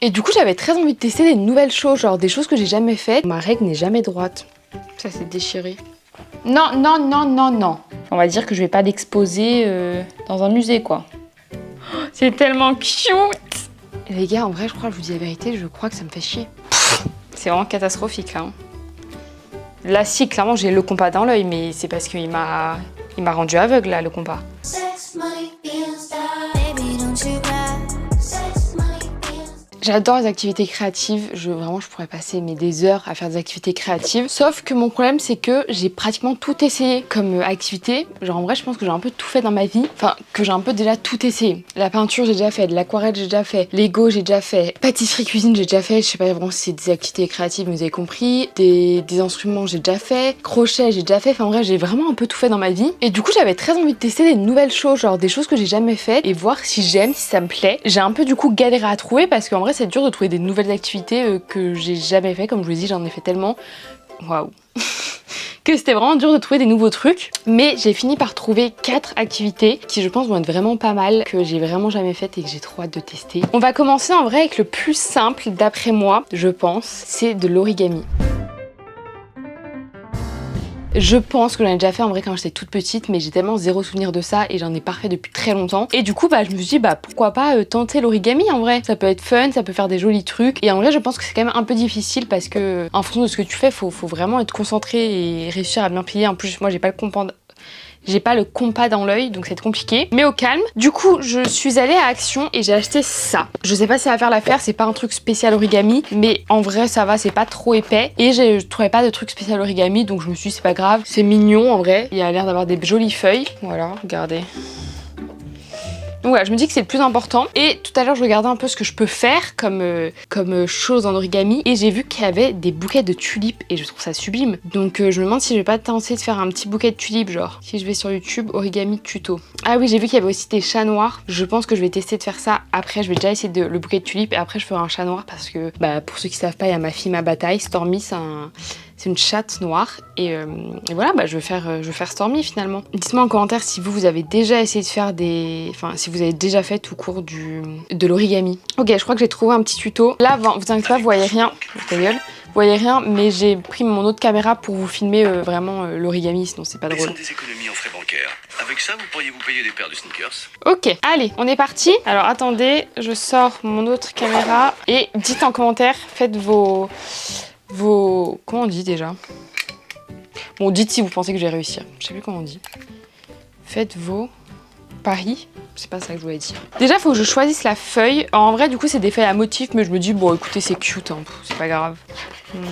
Et du coup j'avais très envie de tester des nouvelles choses, genre des choses que j'ai jamais faites. Ma règle n'est jamais droite. Ça s'est déchiré. Non, non, non, non, non. On va dire que je vais pas l'exposer dans un musée quoi. Oh, c'est tellement cute. Et les gars, en vrai, je crois, je vous dis la vérité, je crois que ça me fait chier. C'est vraiment catastrophique là. Hein. Là, si, clairement, j'ai le compas dans l'œil, mais c'est parce qu'il m'a rendu aveugle là, le compas. J'adore les activités créatives, vraiment je pourrais passer des heures à faire des activités créatives. Sauf que mon problème c'est que j'ai pratiquement tout essayé comme activité. Genre en vrai je pense que j'ai un peu tout fait dans ma vie. Enfin que j'ai un peu déjà tout essayé. La peinture j'ai déjà fait, de l'aquarelle j'ai déjà fait, Lego j'ai déjà fait, pâtisserie cuisine j'ai déjà fait. Je sais pas vraiment si c'est des activités créatives mais vous avez compris. Des instruments j'ai déjà fait, crochet j'ai déjà fait. Enfin en vrai j'ai vraiment un peu tout fait dans ma vie. Et du coup j'avais très envie de tester des nouvelles choses, genre des choses que j'ai jamais faites et voir si j'aime, si ça me plaît. J'ai un peu du coup galéré à trouver parce qu'en vrai c'est dur de trouver des nouvelles activités que j'ai jamais fait. Comme je vous l'ai dit, j'en ai fait tellement. Waouh. Que c'était vraiment dur de trouver des nouveaux trucs. Mais j'ai fini par trouver 4 activités qui je pense vont être vraiment pas mal, que j'ai vraiment jamais faites et que j'ai trop hâte de tester. On va commencer en vrai avec le plus simple d'après moi, je pense, c'est de l'origami. Je pense que j'en ai déjà fait en vrai quand j'étais toute petite, mais j'ai tellement zéro souvenir de ça et j'en ai pas fait depuis très longtemps. Et du coup, je me suis dit, pourquoi pas tenter l'origami en vrai. Ça peut être fun, ça peut faire des jolis trucs. Et en vrai, je pense que c'est quand même un peu difficile parce que en fonction de ce que tu fais, faut vraiment être concentré et réussir à bien plier. En plus, moi, j'ai pas le compas dans l'œil, donc c'est compliqué. Mais au calme. Du coup, je suis allée à Action et j'ai acheté ça. Je sais pas si ça va faire l'affaire, c'est pas un truc spécial origami, mais en vrai ça va, c'est pas trop épais. Et je trouvais pas de truc spécial origami, donc je me suis dit c'est pas grave. C'est mignon en vrai. Il a l'air d'avoir des jolies feuilles. Voilà, regardez. Donc voilà, je me dis que c'est le plus important. Et tout à l'heure, je regardais un peu ce que je peux faire comme chose en origami. Et j'ai vu qu'il y avait des bouquets de tulipes et je trouve ça sublime. Donc je me demande si je vais pas tenter de faire un petit bouquet de tulipes, genre. Si je vais sur YouTube, origami tuto. Ah oui, j'ai vu qu'il y avait aussi des chats noirs. Je pense que je vais tester de faire ça. Après, je vais déjà essayer le bouquet de tulipes et après je ferai un chat noir parce que, pour ceux qui savent pas, il y a ma fille, ma bataille. Stormy, c'est une chatte noire et voilà, je vais faire Stormy finalement. Dites-moi en commentaire si vous avez déjà essayé de faire si vous avez déjà fait tout court de l'origami. Ok, je crois que j'ai trouvé un petit tuto. Là, vous inquiétez pas, vous voyez rien. Ta gueule. Vous voyez rien, mais j'ai pris mon autre caméra pour vous filmer vraiment l'origami, sinon c'est pas drôle. Des économies en frais bancaires. Avec ça, vous pourriez vous payer des paires de sneakers. Ok, allez, on est parti. Alors attendez, je sors mon autre caméra et dites en commentaire, faites vos... Comment on dit déjà? Bon, dites si vous pensez que je vais réussir. Je sais plus comment on dit. Faites vos paris. C'est pas ça que je voulais dire. Déjà, faut que je choisisse la feuille. En vrai, du coup, c'est des feuilles à motifs, mais je me dis, bon, écoutez, c'est cute, hein. C'est pas grave.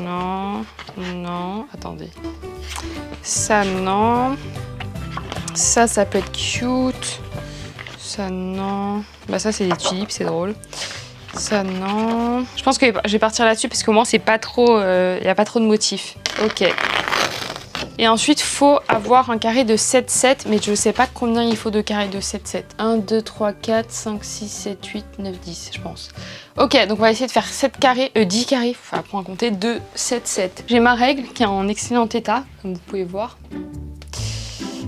Non, non, attendez. Ça, non. Ça peut être cute. Ça, non. Ça, c'est des tulipes, c'est drôle. Ça, non. Je pense que je vais partir là-dessus parce qu'au moins, c'est pas trop... y a pas trop de motifs. Ok. Et ensuite, faut avoir un carré de 7-7, mais je sais pas combien il faut de carrés de 7-7. 1, 2, 3, 4, 5, 6, 7, 8, 9, 10, je pense. Ok, donc on va essayer de faire 10 carrés, enfin, pour en compter, de 7-7. J'ai ma règle qui est en excellent état, comme vous pouvez voir.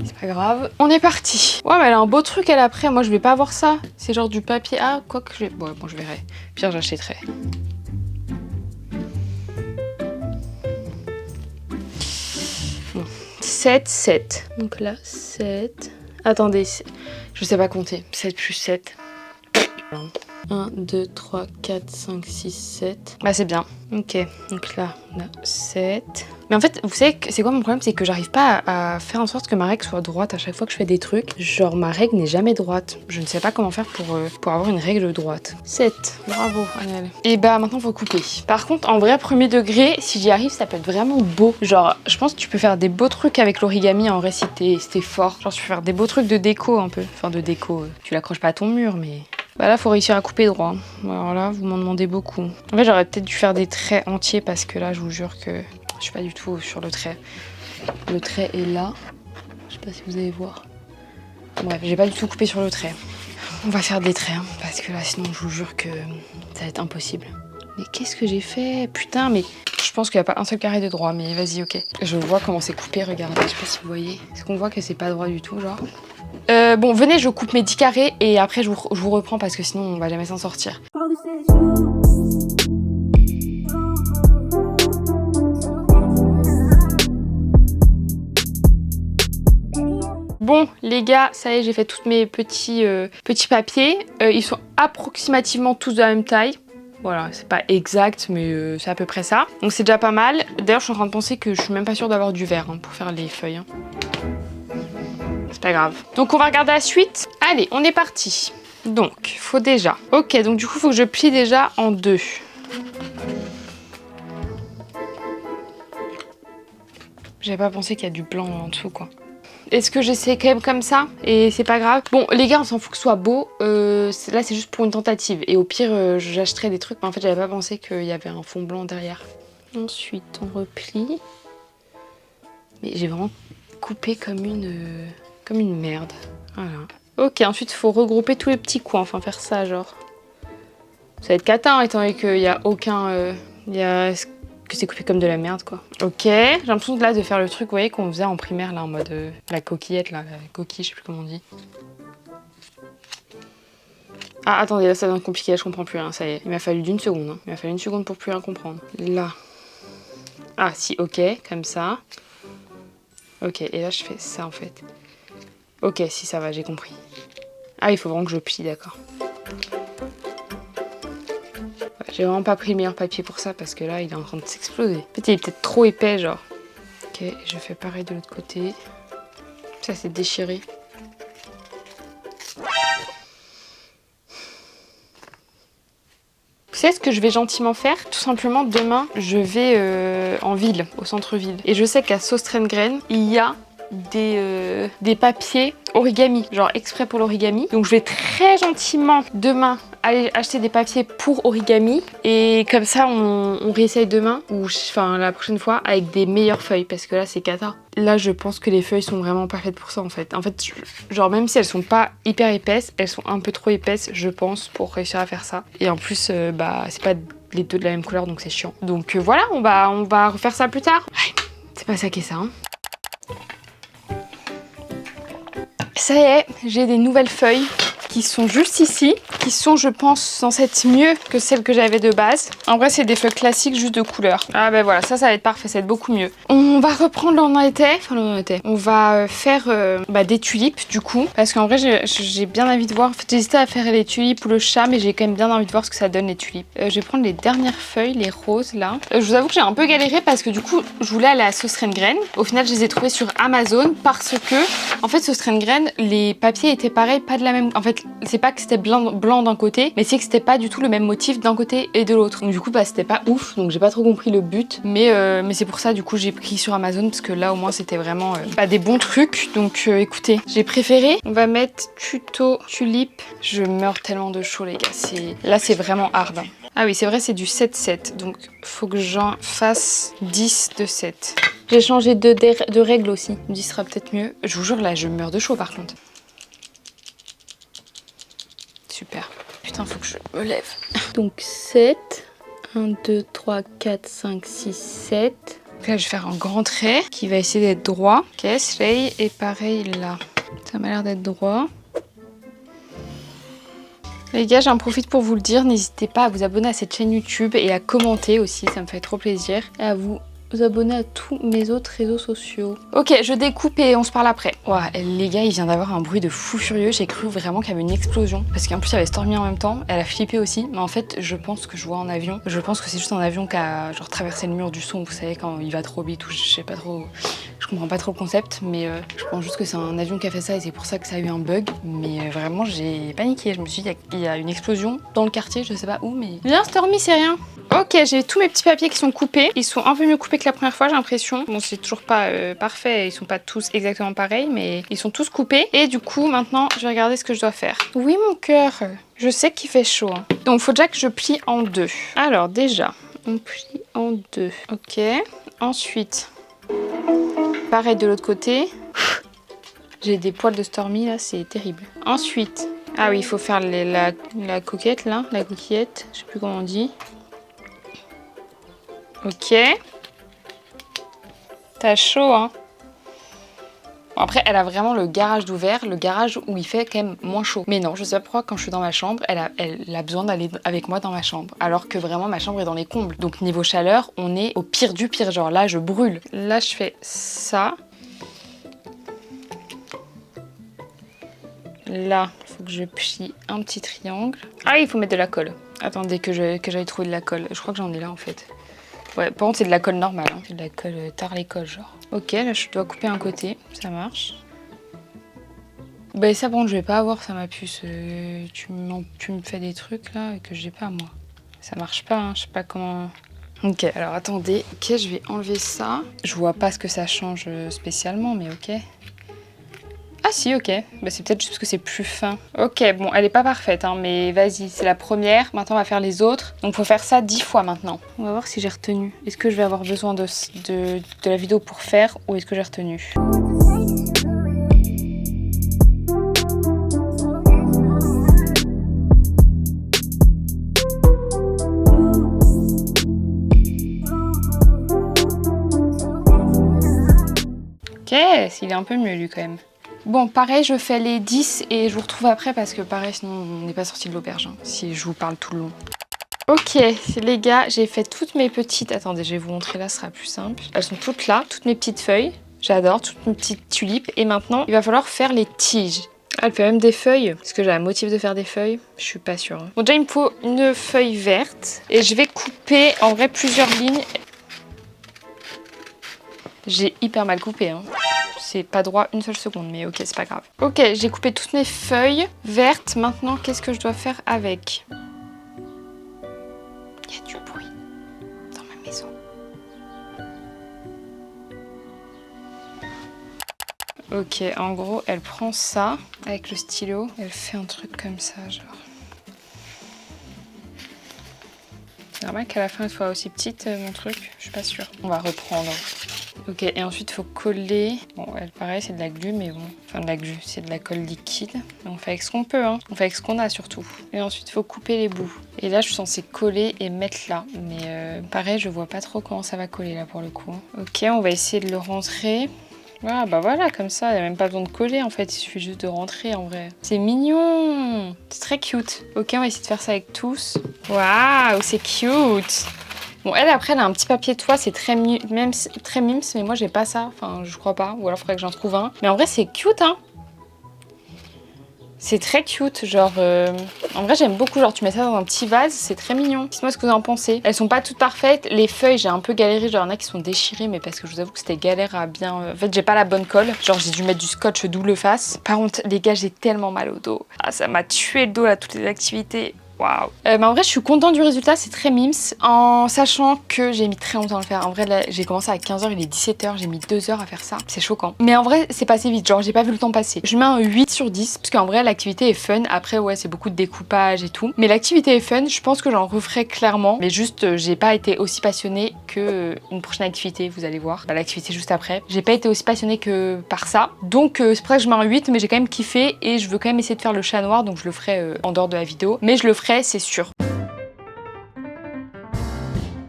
C'est pas grave. On est parti. Ouais, mais elle a un beau truc, elle, après. Moi, je vais pas avoir ça. C'est genre du papier. Ah, quoi que je vais... Bon, je verrai. Pire, j'achèterai. Bon. 7, 7. Donc là, 7. Attendez, je sais pas compter. 7 plus 7. 1, 2, 3, 4, 5, 6, 7. C'est bien. Ok, donc là, on a 7. Mais en fait, vous savez, c'est quoi mon problème? C'est que j'arrive pas à faire en sorte que ma règle soit droite à chaque fois que je fais des trucs. Genre, ma règle n'est jamais droite. Je ne sais pas comment faire pour avoir une règle droite. 7. Bravo, Annelle. Et maintenant, faut couper. Par contre, en vrai, premier degré, si j'y arrive, ça peut être vraiment beau. Genre, je pense que tu peux faire des beaux trucs avec l'origami, en vrai, si t'es fort. Genre, tu peux faire des beaux trucs de déco, un peu. Enfin, de déco. Tu l'accroches pas à ton mur, mais... là, faut réussir à couper droit. Alors là, vous m'en demandez beaucoup. En fait, j'aurais peut-être dû faire des traits entiers parce que là, je vous jure que je suis pas du tout sur le trait. Le trait est là. Je sais pas si vous allez voir. Bref, j'ai pas du tout coupé sur le trait. On va faire des traits, parce que là, sinon, je vous jure que ça va être impossible. Mais qu'est-ce que j'ai fait? Putain, mais je pense qu'il n'y a pas un seul carré de droit, mais vas-y, ok. Je vois comment c'est coupé, regardez, je sais pas si vous voyez. Est-ce qu'on voit que c'est pas droit du tout, genre? Bon, venez, je coupe mes 10 carrés et après je vous reprends parce que sinon on va jamais s'en sortir. Bon les gars, ça y est, j'ai fait tous mes petits papiers. Ils sont approximativement tous de la même taille. Voilà, c'est pas exact, mais c'est à peu près ça. Donc c'est déjà pas mal. D'ailleurs, je suis en train de penser que je suis même pas sûre d'avoir du verre pour faire les feuilles. C'est pas grave. Donc on va regarder la suite. Allez, on est parti. Donc, faut déjà... Ok, donc du coup, faut que je plie déjà en deux. J'avais pas pensé qu'il y a du blanc en dessous, quoi. Est-ce que j'essaie quand même comme ça? Et c'est pas grave. Bon, les gars, on s'en fout que ce soit beau. Là, c'est juste pour une tentative. Et au pire, j'achèterai des trucs. Mais en fait, j'avais pas pensé qu'il y avait un fond blanc derrière. Ensuite, on replie. Mais j'ai vraiment coupé comme une merde. Voilà. Ok, ensuite, il faut regrouper tous les petits coins. Enfin, faire ça, genre. Ça va être cata, hein, étant donné qu'il n'y a aucun... que c'est coupé comme de la merde, quoi. Ok, j'ai l'impression là de faire le truc, vous voyez, qu'on faisait en primaire, là, en mode la coquillette, là, la coquille, je sais plus comment on dit. Ah, attendez, là, ça devient compliqué, là, je comprends plus rien, ça y est. Il m'a fallu d'une seconde, hein. Il m'a fallu une seconde pour plus rien comprendre. Là. Ah, si, ok, comme ça. Ok, et là, je fais ça, en fait. Ok, si, ça va, j'ai compris. Ah, il faut vraiment que je plie, d'accord. J'ai vraiment pas pris le meilleur papier pour ça parce que là il est en train de s'exploser. En fait il est peut-être trop épais genre. Ok, je fais pareil de l'autre côté. Ça c'est déchiré. Vous savez ce que je vais gentiment faire? Tout simplement demain je vais en ville, au centre-ville. Et je sais qu'à Söstrengren il y a des papiers origami, genre exprès pour l'origami. Donc je vais très gentiment demain aller acheter des papiers pour origami et comme ça on réessaye demain ou enfin la prochaine fois avec des meilleures feuilles parce que là c'est cata. Là je pense que les feuilles sont vraiment pas faites pour ça en fait. En fait genre même si elles sont pas hyper épaisses, elles sont un peu trop épaisses je pense pour réussir à faire ça. Et en plus bah c'est pas les deux de la même couleur donc c'est chiant. Donc voilà on va refaire ça plus tard. C'est pas ça qui est ça hein. Ça y est, j'ai des nouvelles feuilles qui sont juste ici, qui sont je pense censées être mieux que celles que j'avais de base. En vrai c'est des feuilles classiques juste de couleur. Ah ben voilà, ça va être parfait, ça va être beaucoup mieux. On va reprendre l'en-été, on va faire des tulipes du coup, parce qu'en vrai j'ai bien envie de voir, en fait j'hésitais à faire les tulipes ou le chat, mais j'ai quand même bien envie de voir ce que ça donne les tulipes. Je vais prendre les dernières feuilles, les roses là. Je vous avoue que j'ai un peu galéré parce que du coup je voulais aller à Söstrengren. Au final je les ai trouvées sur Amazon parce que en fait Söstrengren, les papiers étaient pareils, pas de la même... En fait c'est pas que c'était blanc d'un côté, mais c'est que c'était pas du tout le même motif d'un côté et de l'autre. Donc du coup c'était pas ouf, donc j'ai pas trop compris le but. Mais c'est pour ça du coup j'ai pris sur Amazon parce que là au moins c'était vraiment des bons trucs. Donc écoutez, j'ai préféré. On va mettre tuto tulipe. Je meurs tellement de chaud les gars. Là c'est vraiment hard. Hein. Ah oui c'est vrai c'est du 7-7, donc faut que j'en fasse 10 de 7. J'ai changé de règle aussi, 10 sera peut-être mieux. Je vous jure là je meurs de chaud par contre. Super. Putain, faut que je me lève. Donc 7. 1, 2, 3, 4, 5, 6, 7. Là, je vais faire un grand trait qui va essayer d'être droit. Ok, slay. Et pareil là. Ça m'a l'air d'être droit. Les gars, j'en profite pour vous le dire. N'hésitez pas à vous abonner à cette chaîne YouTube et à commenter aussi. Ça me fait trop plaisir. Et à vous abonner à tous mes autres réseaux sociaux. Ok, je découpe et on se parle après. Ouah, les gars, il vient d'avoir un bruit de fou furieux. J'ai cru vraiment qu'il y avait une explosion. Parce qu'en plus, il y avait Stormy en même temps. Elle a flippé aussi. Mais en fait, je pense que je vois un avion. Je pense que c'est juste un avion qui a genre traversé le mur du son. Vous savez, quand il va trop vite ou je sais pas trop... Je comprends pas trop le concept, mais je pense juste que c'est un avion qui a fait ça et c'est pour ça que ça a eu un bug. Mais vraiment, j'ai paniqué. Je me suis dit, il y a une explosion dans le quartier, je sais pas où, mais... Viens, Stormy, c'est rien. Ok, j'ai tous mes petits papiers qui sont coupés. Ils sont un peu mieux coupés que la première fois, j'ai l'impression. Bon, c'est toujours pas parfait, ils sont pas tous exactement pareils, mais ils sont tous coupés. Et du coup, maintenant, je vais regarder ce que je dois faire. Oui, mon cœur, je sais qu'il fait chaud. Hein. Donc, faut déjà que je plie en deux. Alors, déjà, on plie en deux. Ok, ensuite... Pareil de l'autre côté. J'ai des poils de Stormy là, c'est terrible. Ensuite, ah oui, il faut faire la coquette là, la coquillette, je sais plus comment on dit. Ok. T'as chaud hein. Bon, après, elle a vraiment le garage d'ouvert, le garage où il fait quand même moins chaud. Mais non, je sais pas pourquoi quand je suis dans ma chambre, elle a besoin d'aller avec moi dans ma chambre. Alors que vraiment, ma chambre est dans les combles. Donc niveau chaleur, on est au pire du pire. Genre là, je brûle. Là, je fais ça. là, il faut que je plie un petit triangle. Ah, il faut mettre de la colle. Attendez que j'aille trouver de la colle. Je crois que j'en ai là en fait. Ouais, par contre c'est de la colle normale, hein. C'est de la colle tard l'école genre. Ok, là je dois couper un côté, ça marche. Bah ça bon, je vais pas avoir ça ma puce. Tu me fais des trucs là que j'ai pas moi. Ça marche pas, hein. Je sais pas comment... Ok, alors attendez. Ok, je vais enlever ça. Je vois pas ce que ça change spécialement, mais ok. Ah si, ok. Bah, c'est peut-être juste parce que c'est plus fin. Ok, bon, elle est pas parfaite, hein, mais vas-y, c'est la première. Maintenant, on va faire les autres. Donc, faut faire ça 10 fois maintenant. On va voir si j'ai retenu. Est-ce que je vais avoir besoin de la vidéo pour faire ou est-ce que j'ai retenu? Ok, il est un peu mieux lui quand même. Bon, pareil, je fais les 10 et je vous retrouve après parce que pareil, sinon on n'est pas sorti de l'auberge, hein, si je vous parle tout le long. Ok, les gars, j'ai fait toutes mes petites... Attendez, je vais vous montrer là, ce sera plus simple. Elles sont toutes là, toutes mes petites feuilles. J'adore, toutes mes petites tulipes. Et maintenant, il va falloir faire les tiges. Elle fait même des feuilles. Est-ce que j'ai un motif de faire des feuilles? Je suis pas sûre. Hein. Bon, déjà, il me faut une feuille verte. Et je vais couper, en vrai, plusieurs lignes. J'ai hyper mal coupé, hein. C'est pas droit une seule seconde, mais ok, c'est pas grave. Ok, j'ai coupé toutes mes feuilles vertes. Maintenant, qu'est-ce que je dois faire avec? Il y a du bruit dans ma maison. Ok, en gros, elle prend ça avec le stylo. Elle fait un truc comme ça, genre. C'est normal qu'à la fin, elle soit aussi petite, mon truc. Je suis pas sûre. On va reprendre. Ok, et ensuite, il faut coller. Bon, elle, pareil, c'est de la glu, mais bon. Enfin, de la glu, c'est de la colle liquide. Mais on fait avec ce qu'on peut, hein. On fait avec ce qu'on a, surtout. Et ensuite, il faut couper les bouts. Et là, je suis censée coller et mettre là. Mais pareil, je vois pas trop comment ça va coller, là, pour le coup. Ok, on va essayer de le rentrer. Ah bah voilà, comme ça, il n'y a même pas besoin de coller en fait, il suffit juste de rentrer en vrai. C'est mignon, c'est très cute. Ok, on va essayer de faire ça avec tous. Waouh, c'est cute. Bon, elle après, elle a un petit papier de toit, c'est très mimes, mais moi j'ai pas ça, enfin je crois pas, ou alors il faudrait que j'en trouve un. Mais en vrai, c'est cute, hein. C'est très cute, genre... En vrai, j'aime beaucoup, genre tu mets ça dans un petit vase, c'est très mignon. Dites-moi ce que vous en pensez. Elles sont pas toutes parfaites. Les feuilles, j'ai un peu galéré, genre il y en a qui sont déchirées, mais parce que je vous avoue que c'était galère à bien... En fait, j'ai pas la bonne colle. Genre, j'ai dû mettre du scotch double face. Par contre, les gars, j'ai tellement mal au dos. Ah, ça m'a tué le dos, là, toutes les activités. Waouh. Mais en vrai, je suis contente du résultat, c'est très mimes, en sachant que j'ai mis très longtemps à le faire. En vrai, là, j'ai commencé à 15h, il est 17h, j'ai mis 2 heures à faire ça. C'est choquant. Mais en vrai, c'est passé vite, genre j'ai pas vu le temps passer. Je mets un 8 sur 10, parce qu'en vrai, l'activité est fun. Après, ouais, c'est beaucoup de découpage et tout. Mais l'activité est fun, je pense que j'en referai clairement. Mais juste, j'ai pas été aussi passionnée que une prochaine activité, vous allez voir. Bah, l'activité juste après. J'ai pas été aussi passionnée que par ça. Donc, c'est pour ça que je mets un 8, mais j'ai quand même kiffé. Et je veux quand même essayer de faire le chat noir, donc je le ferai en dehors de la vidéo. Mais je le ferai, c'est sûr.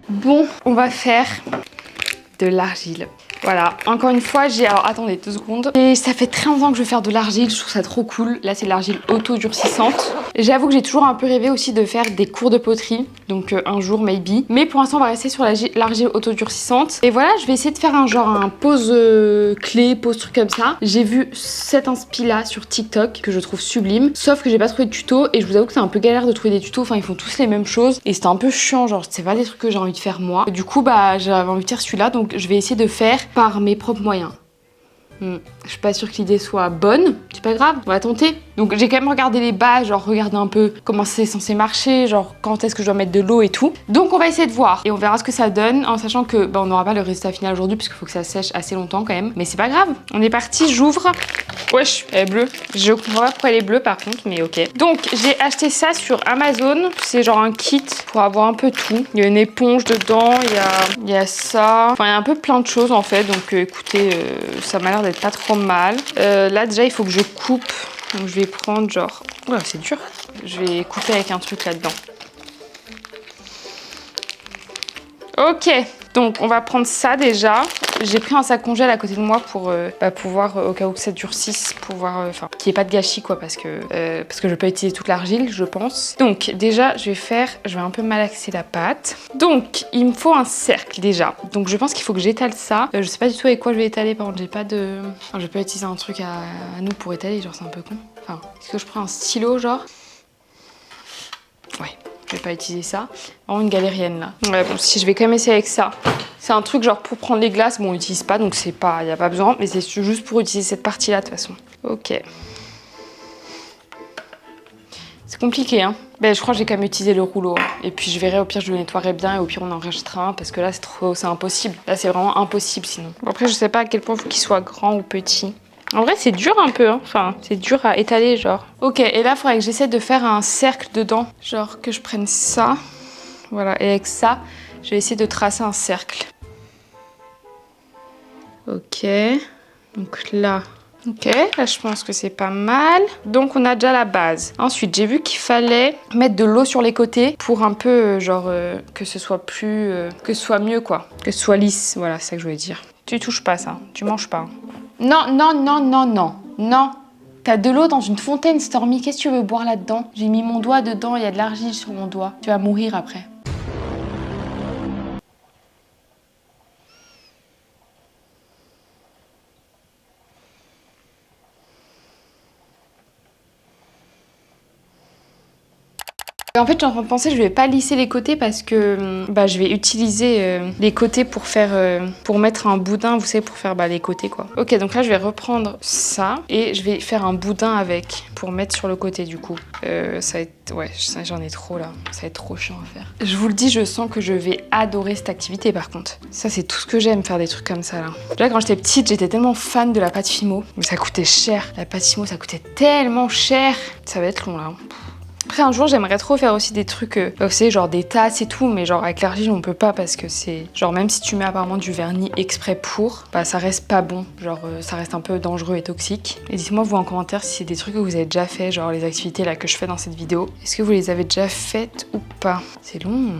Bon, on va faire de l'argile. Voilà, encore une fois, j'ai... Alors, attendez 2 secondes. Et ça fait très longtemps que je veux faire de l'argile, je trouve ça trop cool. Là, c'est de l'argile auto-durcissante. J'avoue que j'ai toujours un peu rêvé aussi de faire des cours de poterie. Donc, un jour, maybe. Mais pour l'instant, on va rester sur l'argile auto-durcissante. Et voilà, je vais essayer de faire un pose clé, pose truc comme ça. J'ai vu cet inspi-là sur TikTok, que je trouve sublime. Sauf que j'ai pas trouvé de tuto. Et je vous avoue que c'est un peu galère de trouver des tutos. Enfin, ils font tous les mêmes choses. Et c'était un peu chiant, genre, c'est pas des trucs que j'ai envie de faire moi. Du coup, bah, j'avais envie de faire celui-là. Donc, je vais essayer de faire par mes propres moyens. Je suis pas sûre que l'idée soit bonne, c'est pas grave, on va tenter. Donc j'ai quand même regardé les bases, genre regarder un peu comment c'est censé marcher, genre quand est-ce que je dois mettre de l'eau et tout. Donc on va essayer de voir et on verra ce que ça donne, en sachant que bah, on n'aura pas le résultat final aujourd'hui puisqu'il faut que ça sèche assez longtemps quand même. Mais c'est pas grave, on est parti, j'ouvre. Wesh, elle est bleue. Je comprends pas pourquoi elle est bleue par contre, mais ok. Donc j'ai acheté ça sur Amazon, c'est genre un kit pour avoir un peu tout. Il y a une éponge dedans, il y a ça, enfin il y a un peu plein de choses en fait. Donc écoutez, ça m'a l'air d'être pas trop mal. Là déjà il faut que je coupe, donc je vais prendre genre... Oula, c'est dur. Je vais couper avec un truc là-dedans. Ok, donc on va prendre ça déjà. J'ai pris un sac congèle à côté de moi pour pouvoir, au cas où que ça durcisse, pouvoir, enfin, qu'il n'y ait pas de gâchis quoi, parce que je vais pas utiliser toute l'argile, je pense. Donc déjà, je vais un peu malaxer la pâte. Donc, il me faut un cercle déjà. Donc je pense qu'il faut que j'étale ça. Je sais pas du tout avec quoi je vais étaler, par contre, j'ai pas de... Enfin, je vais pas utiliser un truc à nous pour étaler, genre c'est un peu con. Enfin, est-ce que je prends un stylo genre? Ouais, je vais pas utiliser ça. Vraiment une galérienne là. Ouais, bon, si je vais quand même essayer avec ça. C'est un truc genre pour prendre les glaces, bon on l'utilise pas donc c'est pas, y a pas besoin, mais c'est juste pour utiliser cette partie là de toute façon. Ok. C'est compliqué hein. Ben, je crois que j'ai quand même utilisé le rouleau. Et puis je verrai, au pire je le nettoierai bien et au pire on en rachètera un parce que là c'est impossible. Là c'est vraiment impossible sinon. Bon, après je sais pas à quel point il faut qu'il soit grand ou petit. En vrai c'est dur un peu hein. Enfin c'est dur à étaler genre. Ok et là il faudrait que j'essaie de faire un cercle dedans. Genre que je prenne ça. Voilà et avec ça je vais essayer de tracer un cercle. Ok. Donc là... Ok, là je pense que c'est pas mal. Donc on a déjà la base. Ensuite, j'ai vu qu'il fallait mettre de l'eau sur les côtés pour un peu, genre, que ce soit plus... que ce soit mieux, quoi. Que ce soit lisse, voilà, c'est ça que je voulais dire. Tu touches pas ça, tu manges pas. Non, non, non, non, non, non. T'as de l'eau dans une fontaine, Stormy, qu'est-ce que tu veux boire là-dedans? J'ai mis mon doigt dedans, il y a de l'argile sur mon doigt. Tu vas mourir après. En fait, j'ai en train de penser, je vais pas lisser les côtés parce que bah, je vais utiliser les côtés pour faire, pour mettre un boudin, vous savez, pour faire les côtés quoi. Ok, donc là je vais reprendre ça et je vais faire un boudin avec pour mettre sur le côté du coup. Ça va être, ouais, j'en ai trop là, ça va être trop chiant à faire. Je vous le dis, je sens que je vais adorer cette activité par contre. Ça c'est tout ce que j'aime, faire des trucs comme ça là. Là quand j'étais petite, j'étais tellement fan de la pâte Fimo, mais ça coûtait cher. La pâte Fimo, ça coûtait tellement cher. Ça va être long là. Après un jour j'aimerais trop faire aussi des trucs, vous savez genre des tasses et tout, mais genre avec l'argile on peut pas parce que c'est genre même si tu mets apparemment du vernis exprès pour, bah ça reste pas bon, genre ça reste un peu dangereux et toxique. Et dites-moi vous en commentaire si c'est des trucs que vous avez déjà fait, genre les activités là que je fais dans cette vidéo. Est-ce que vous les avez déjà faites ou pas? C'est long.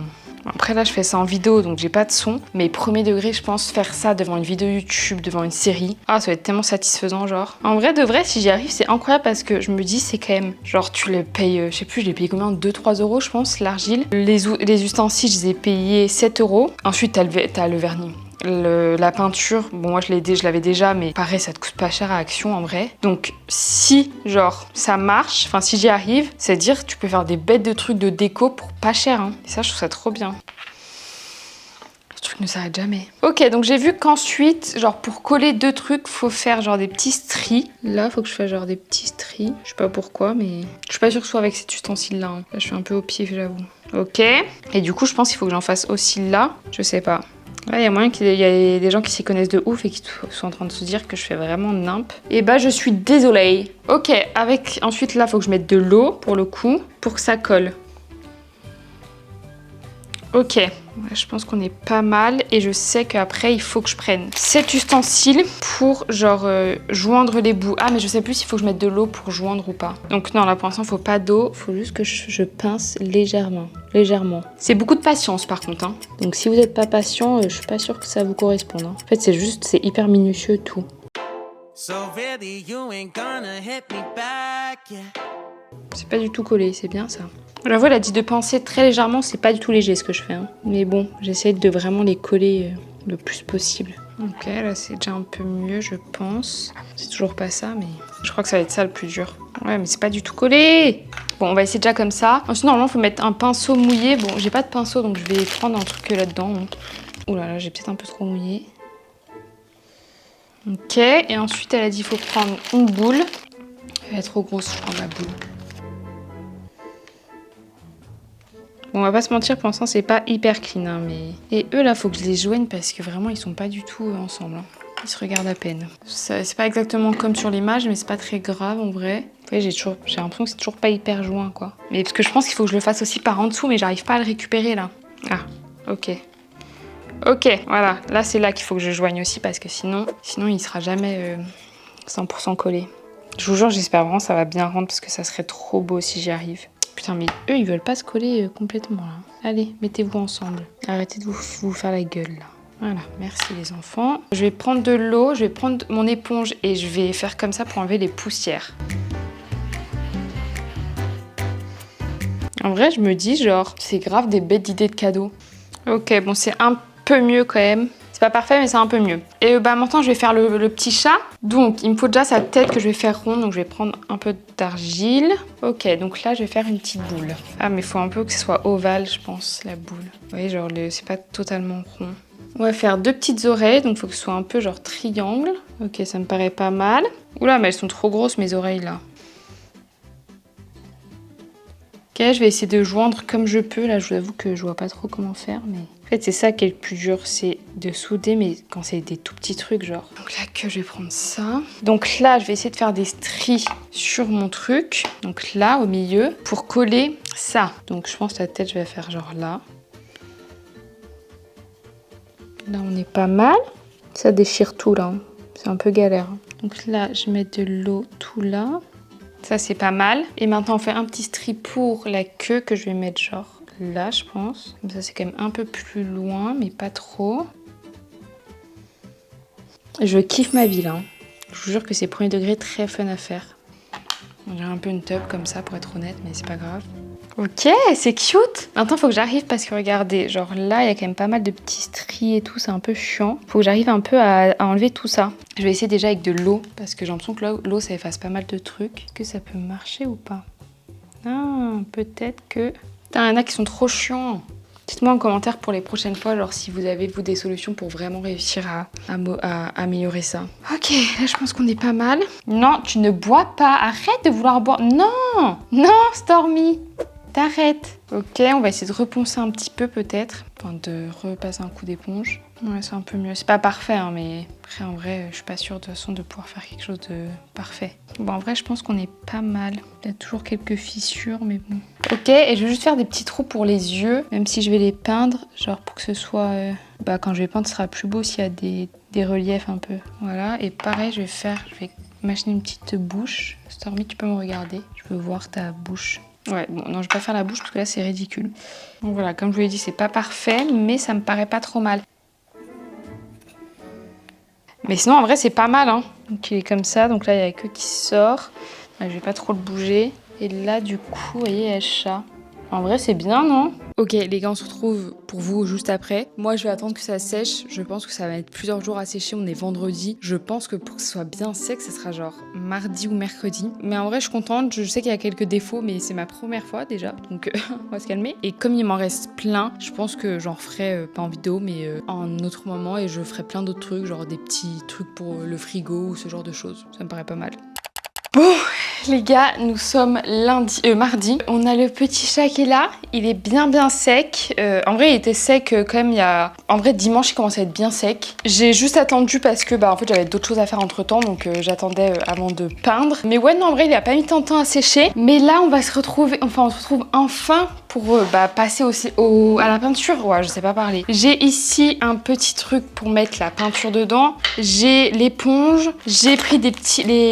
Après là je fais ça en vidéo donc j'ai pas de son, mais premier degré je pense faire ça devant une vidéo YouTube, devant une série, ah ça va être tellement satisfaisant genre. En vrai de vrai si j'y arrive c'est incroyable parce que je me dis c'est quand même, genre tu le payes, je sais plus je l'ai payé combien, 2-3 euros je pense l'argile. Les ustensiles je les ai payés 7 euros. Ensuite t'as le vernis. La peinture, bon moi je l'avais déjà mais pareil ça te coûte pas cher à Action en vrai. Donc si genre ça marche, enfin si j'y arrive, c'est-à-dire tu peux faire des bêtes de trucs de déco pour pas cher hein. Et ça je trouve ça trop bien. Ce truc ne s'arrête jamais. Ok donc j'ai vu qu'ensuite genre pour coller deux trucs faut faire genre des petits stries. Là faut que je fasse genre des petits stries. Je sais pas pourquoi mais je suis pas sûre que ce soit avec cet ustensile là hein. Là je suis un peu au pied j'avoue. Ok. Et du coup je pense qu'il faut que j'en fasse aussi là. Je sais pas. Là, il y a moyen qu'il y ait des gens qui s'y connaissent de ouf et qui sont en train de se dire que je fais vraiment nimp. Et bah, je suis désolée. Ok, ensuite, là, il faut que je mette de l'eau, pour le coup, pour que ça colle. Ok, je pense qu'on est pas mal et je sais qu'après il faut que je prenne cet ustensile pour genre joindre les bouts. Ah mais je sais plus s'il faut que je mette de l'eau pour joindre ou pas. Donc non là pour l'instant il faut pas d'eau, il faut juste que je pince légèrement. C'est beaucoup de patience par contre hein. Donc si vous n'êtes pas patient, je suis pas sûre que ça vous corresponde hein. En fait c'est hyper minutieux tout. So really you ain't gonna hit me back, yeah. C'est pas du tout collé, c'est bien ça. J'avoue, elle a dit de pincer très légèrement, c'est pas du tout léger ce que je fais. Hein. Mais bon, j'essaie de vraiment les coller le plus possible. Ok, là c'est déjà un peu mieux, je pense. C'est toujours pas ça, mais je crois que ça va être ça le plus dur. Ouais, mais c'est pas du tout collé. Bon, on va essayer déjà comme ça. Ensuite, normalement, il faut mettre un pinceau mouillé. Bon, j'ai pas de pinceau, donc je vais prendre un truc là-dedans. Ouh là là, j'ai peut-être un peu trop mouillé. Ok, et ensuite, elle a dit qu'il faut prendre une boule. Elle va être trop grosse, je prends la boule. Bon, on va pas se mentir, pour l'instant, c'est pas hyper clean, hein, mais... Et eux, là, faut que je les joigne parce que vraiment, ils sont pas du tout ensemble. Hein. Ils se regardent à peine. C'est pas exactement comme sur l'image, mais c'est pas très grave, en vrai. J'ai l'impression que c'est toujours pas hyper joint, quoi. Mais parce que je pense qu'il faut que je le fasse aussi par en dessous, mais j'arrive pas à le récupérer, là. Ah, ok. Ok, voilà. Là, c'est là qu'il faut que je joigne aussi parce que sinon il sera jamais 100% collé. Je vous jure, j'espère vraiment que ça va bien rendre parce que ça serait trop beau si j'y arrive. Putain, mais eux, ils veulent pas se coller complètement, là. Allez, mettez-vous ensemble. Arrêtez de vous faire la gueule, là. Voilà, merci les enfants. Je vais prendre de l'eau, je vais prendre mon éponge et je vais faire comme ça pour enlever les poussières. En vrai, je me dis, genre, c'est grave des bêtes d'idées de cadeaux. Ok, bon, c'est un peu mieux quand même. C'est pas parfait, mais c'est un peu mieux. Et bah maintenant, je vais faire le petit chat. Donc, il me faut déjà sa tête que je vais faire ronde. Donc, je vais prendre un peu d'argile. Ok, donc là, je vais faire une petite boule. Ah, mais il faut un peu que ce soit ovale, je pense, la boule. Vous voyez, genre, c'est pas totalement rond. On va faire 2 petites oreilles. Donc, il faut que ce soit un peu genre triangle. Ok, ça me paraît pas mal. Oula, mais elles sont trop grosses, mes oreilles, là. Ok, je vais essayer de joindre comme je peux. Là, je vous avoue que je vois pas trop comment faire, mais... En fait, c'est ça qui est le plus dur, c'est de souder, mais quand c'est des tout petits trucs, genre. Donc là, que je vais prendre ça. Donc là, je vais essayer de faire des stries sur mon truc. Donc là, au milieu, pour coller ça. Donc je pense que la tête, je vais la faire genre là. Là, on est pas mal. Ça déchire tout, là. C'est un peu galère. Donc là, je mets de l'eau tout là. Ça, c'est pas mal. Et maintenant, on fait un petit stri pour la queue que je vais mettre genre là, je pense. Comme ça, c'est quand même un peu plus loin, mais pas trop. Je kiffe ma vie, là. Je vous jure que c'est premier degré très fun à faire. On dirait un peu une tub comme ça, pour être honnête, mais c'est pas grave. Ok, c'est cute. Maintenant, il faut que j'arrive parce que regardez, genre là, il y a quand même pas mal de petits stries et tout, c'est un peu chiant. Faut que j'arrive un peu à enlever tout ça. Je vais essayer déjà avec de l'eau parce que j'ai l'impression que l'eau, ça efface pas mal de trucs. Est-ce que ça peut marcher ou pas? Ah, peut-être que... Putain, il y en a qui sont trop chiants. Dites-moi en commentaire pour les prochaines fois, genre si vous avez vous des solutions pour vraiment réussir à améliorer ça. Ok, là je pense qu'on est pas mal. Non, tu ne bois pas. Arrête de vouloir boire. Non, non, Stormy. T'arrêtes. Ok, on va essayer de reponcer un petit peu peut-être. Enfin, de repasser un coup d'éponge. Ouais, c'est un peu mieux. C'est pas parfait, hein, mais après, en vrai, je suis pas sûre de toute façon de pouvoir faire quelque chose de parfait. Bon, en vrai, je pense qu'on est pas mal. Il y a toujours quelques fissures, mais bon. Ok, et je vais juste faire des petits trous pour les yeux, même si je vais les peindre, genre pour que ce soit... Bah, quand je vais peindre, ce sera plus beau s'il y a des reliefs un peu. Voilà, et pareil, je vais machiner une petite bouche. Stormy, tu peux me regarder. Je veux voir ta bouche. Ouais, bon, non, je vais pas faire la bouche parce que là, c'est ridicule. Donc voilà, comme je vous l'ai dit, c'est pas parfait, mais ça me paraît pas trop mal. Mais sinon, en vrai, c'est pas mal, hein. Donc, il est comme ça. Donc là, il y a la queue qui sort. Là, je vais pas trop le bouger. Et là, du coup, vous voyez, il y a le chat. En vrai, c'est bien, non? Ok, les gars, on se retrouve pour vous juste après. Moi, je vais attendre que ça sèche. Je pense que ça va mettre plusieurs jours à sécher. On est vendredi. Je pense que pour que ce soit bien sec, ça sera genre mardi ou mercredi. Mais en vrai, je suis contente. Je sais qu'il y a quelques défauts, mais c'est ma première fois déjà. Donc, on va se calmer. Et comme il m'en reste plein, je pense que j'en ferai pas en vidéo, mais à un autre moment. Et je ferai plein d'autres trucs, genre des petits trucs pour le frigo ou ce genre de choses. Ça me paraît pas mal. Bon, les gars, nous sommes mardi. On a le petit chat qui est là. Il est bien sec. En vrai, il était sec quand même il y a... En vrai, dimanche, il commençait à être bien sec. J'ai juste attendu parce que, bah, en fait, j'avais d'autres choses à faire entre temps. Donc, j'attendais avant de peindre. Mais ouais, non, en vrai, il a pas mis tant de temps à sécher. Mais là, on se retrouve enfin pour passer à la peinture. Ouais, je sais pas parler. J'ai ici un petit truc pour mettre la peinture dedans. J'ai l'éponge. J'ai pris les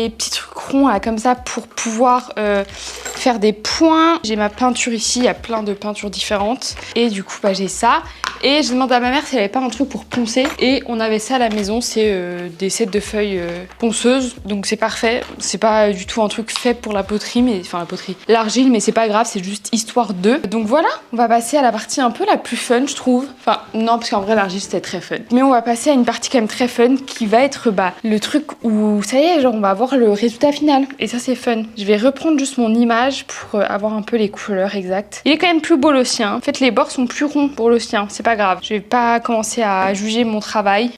petits trucs ronds là, comme ça pour pouvoir faire des points. J'ai ma peinture ici. Il y a plein de peintures différentes. Et du coup, j'ai ça. Et j'ai demandé à ma mère si elle avait pas un truc pour poncer. Et on avait ça à la maison. C'est des sets de feuilles ponceuses. Donc c'est parfait. C'est pas du tout un truc fait pour la poterie. Enfin, la poterie. L'argile, mais c'est pas grave. C'est juste histoire de. Donc voilà, on va passer à la partie un peu la plus fun, je trouve. Enfin, non, parce qu'en vrai, l'argile, c'était très fun. Mais on va passer à une partie quand même très fun qui va être le truc où, ça y est, genre, on va avoir le résultat final. Et ça, c'est fun. Je vais reprendre juste mon image pour avoir un peu les couleurs exactes. Il est quand même plus beau le sien. En fait, les bords sont plus ronds pour le sien. C'est pas grave. Je vais pas commencer à juger mon travail.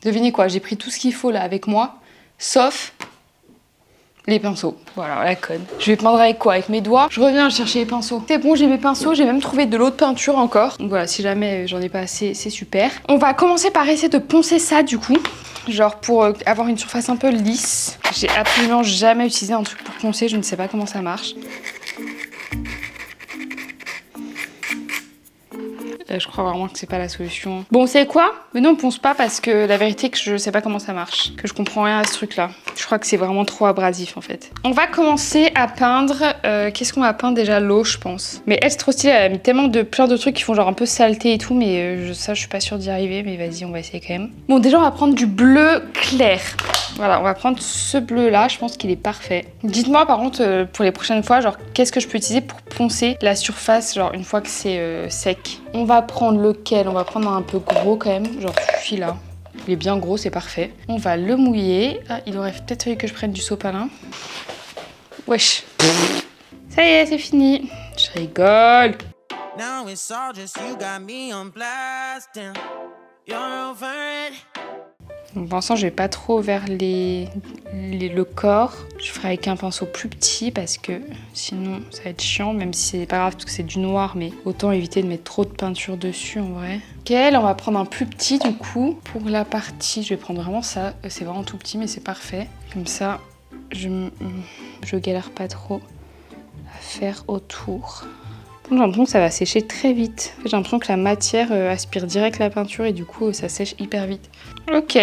Devinez quoi, j'ai pris tout ce qu'il faut là avec moi, sauf les pinceaux. Voilà, la conne. Je vais peindre avec quoi? Avec mes doigts. Je reviens chercher les pinceaux. C'est bon, j'ai mes pinceaux. J'ai même trouvé de l'eau de peinture encore. Donc voilà, si jamais j'en ai pas assez, c'est super. On va commencer par essayer de poncer ça du coup. Genre pour avoir une surface un peu lisse. J'ai absolument jamais utilisé un truc pour poncer. Je ne sais pas comment ça marche. Je crois vraiment que c'est pas la solution. Bon, c'est quoi? Mais non, on ponce pas parce que la vérité est que je sais pas comment ça marche. Que je comprends rien à ce truc-là. Je crois que c'est vraiment trop abrasif en fait. On va commencer à peindre. Qu'est-ce qu'on va peindre déjà? L'eau, je pense. Mais elle, c'est trop stylé. Elle a mis tellement plein de trucs qui font genre un peu saleté et tout. Mais ça, je suis pas sûre d'y arriver. Mais vas-y, on va essayer quand même. Bon, déjà, on va prendre du bleu clair. Voilà, on va prendre ce bleu là, je pense qu'il est parfait. Dites-moi par contre pour les prochaines fois, genre qu'est-ce que je peux utiliser pour poncer la surface, genre une fois que c'est sec. On va prendre lequel? On va prendre un peu gros quand même, genre celui-là. Il est bien gros, c'est parfait. On va le mouiller. Ah, il aurait peut-être fallu que je prenne du sopalin. Wesh. Ça y est, c'est fini. Je rigole. Now it's all just you got me on blast. You're over it. Pour l'instant, je vais pas trop vers le corps. Je ferai avec un pinceau plus petit parce que sinon ça va être chiant, même si c'est pas grave parce que c'est du noir, mais autant éviter de mettre trop de peinture dessus en vrai. Ok, là on va prendre un plus petit du coup. Pour la partie, je vais prendre vraiment ça. C'est vraiment tout petit mais c'est parfait. Comme ça, je galère pas trop à faire autour. J'ai l'impression que ça va sécher très vite. J'ai l'impression que la matière aspire direct la peinture et du coup ça sèche hyper vite. Ok,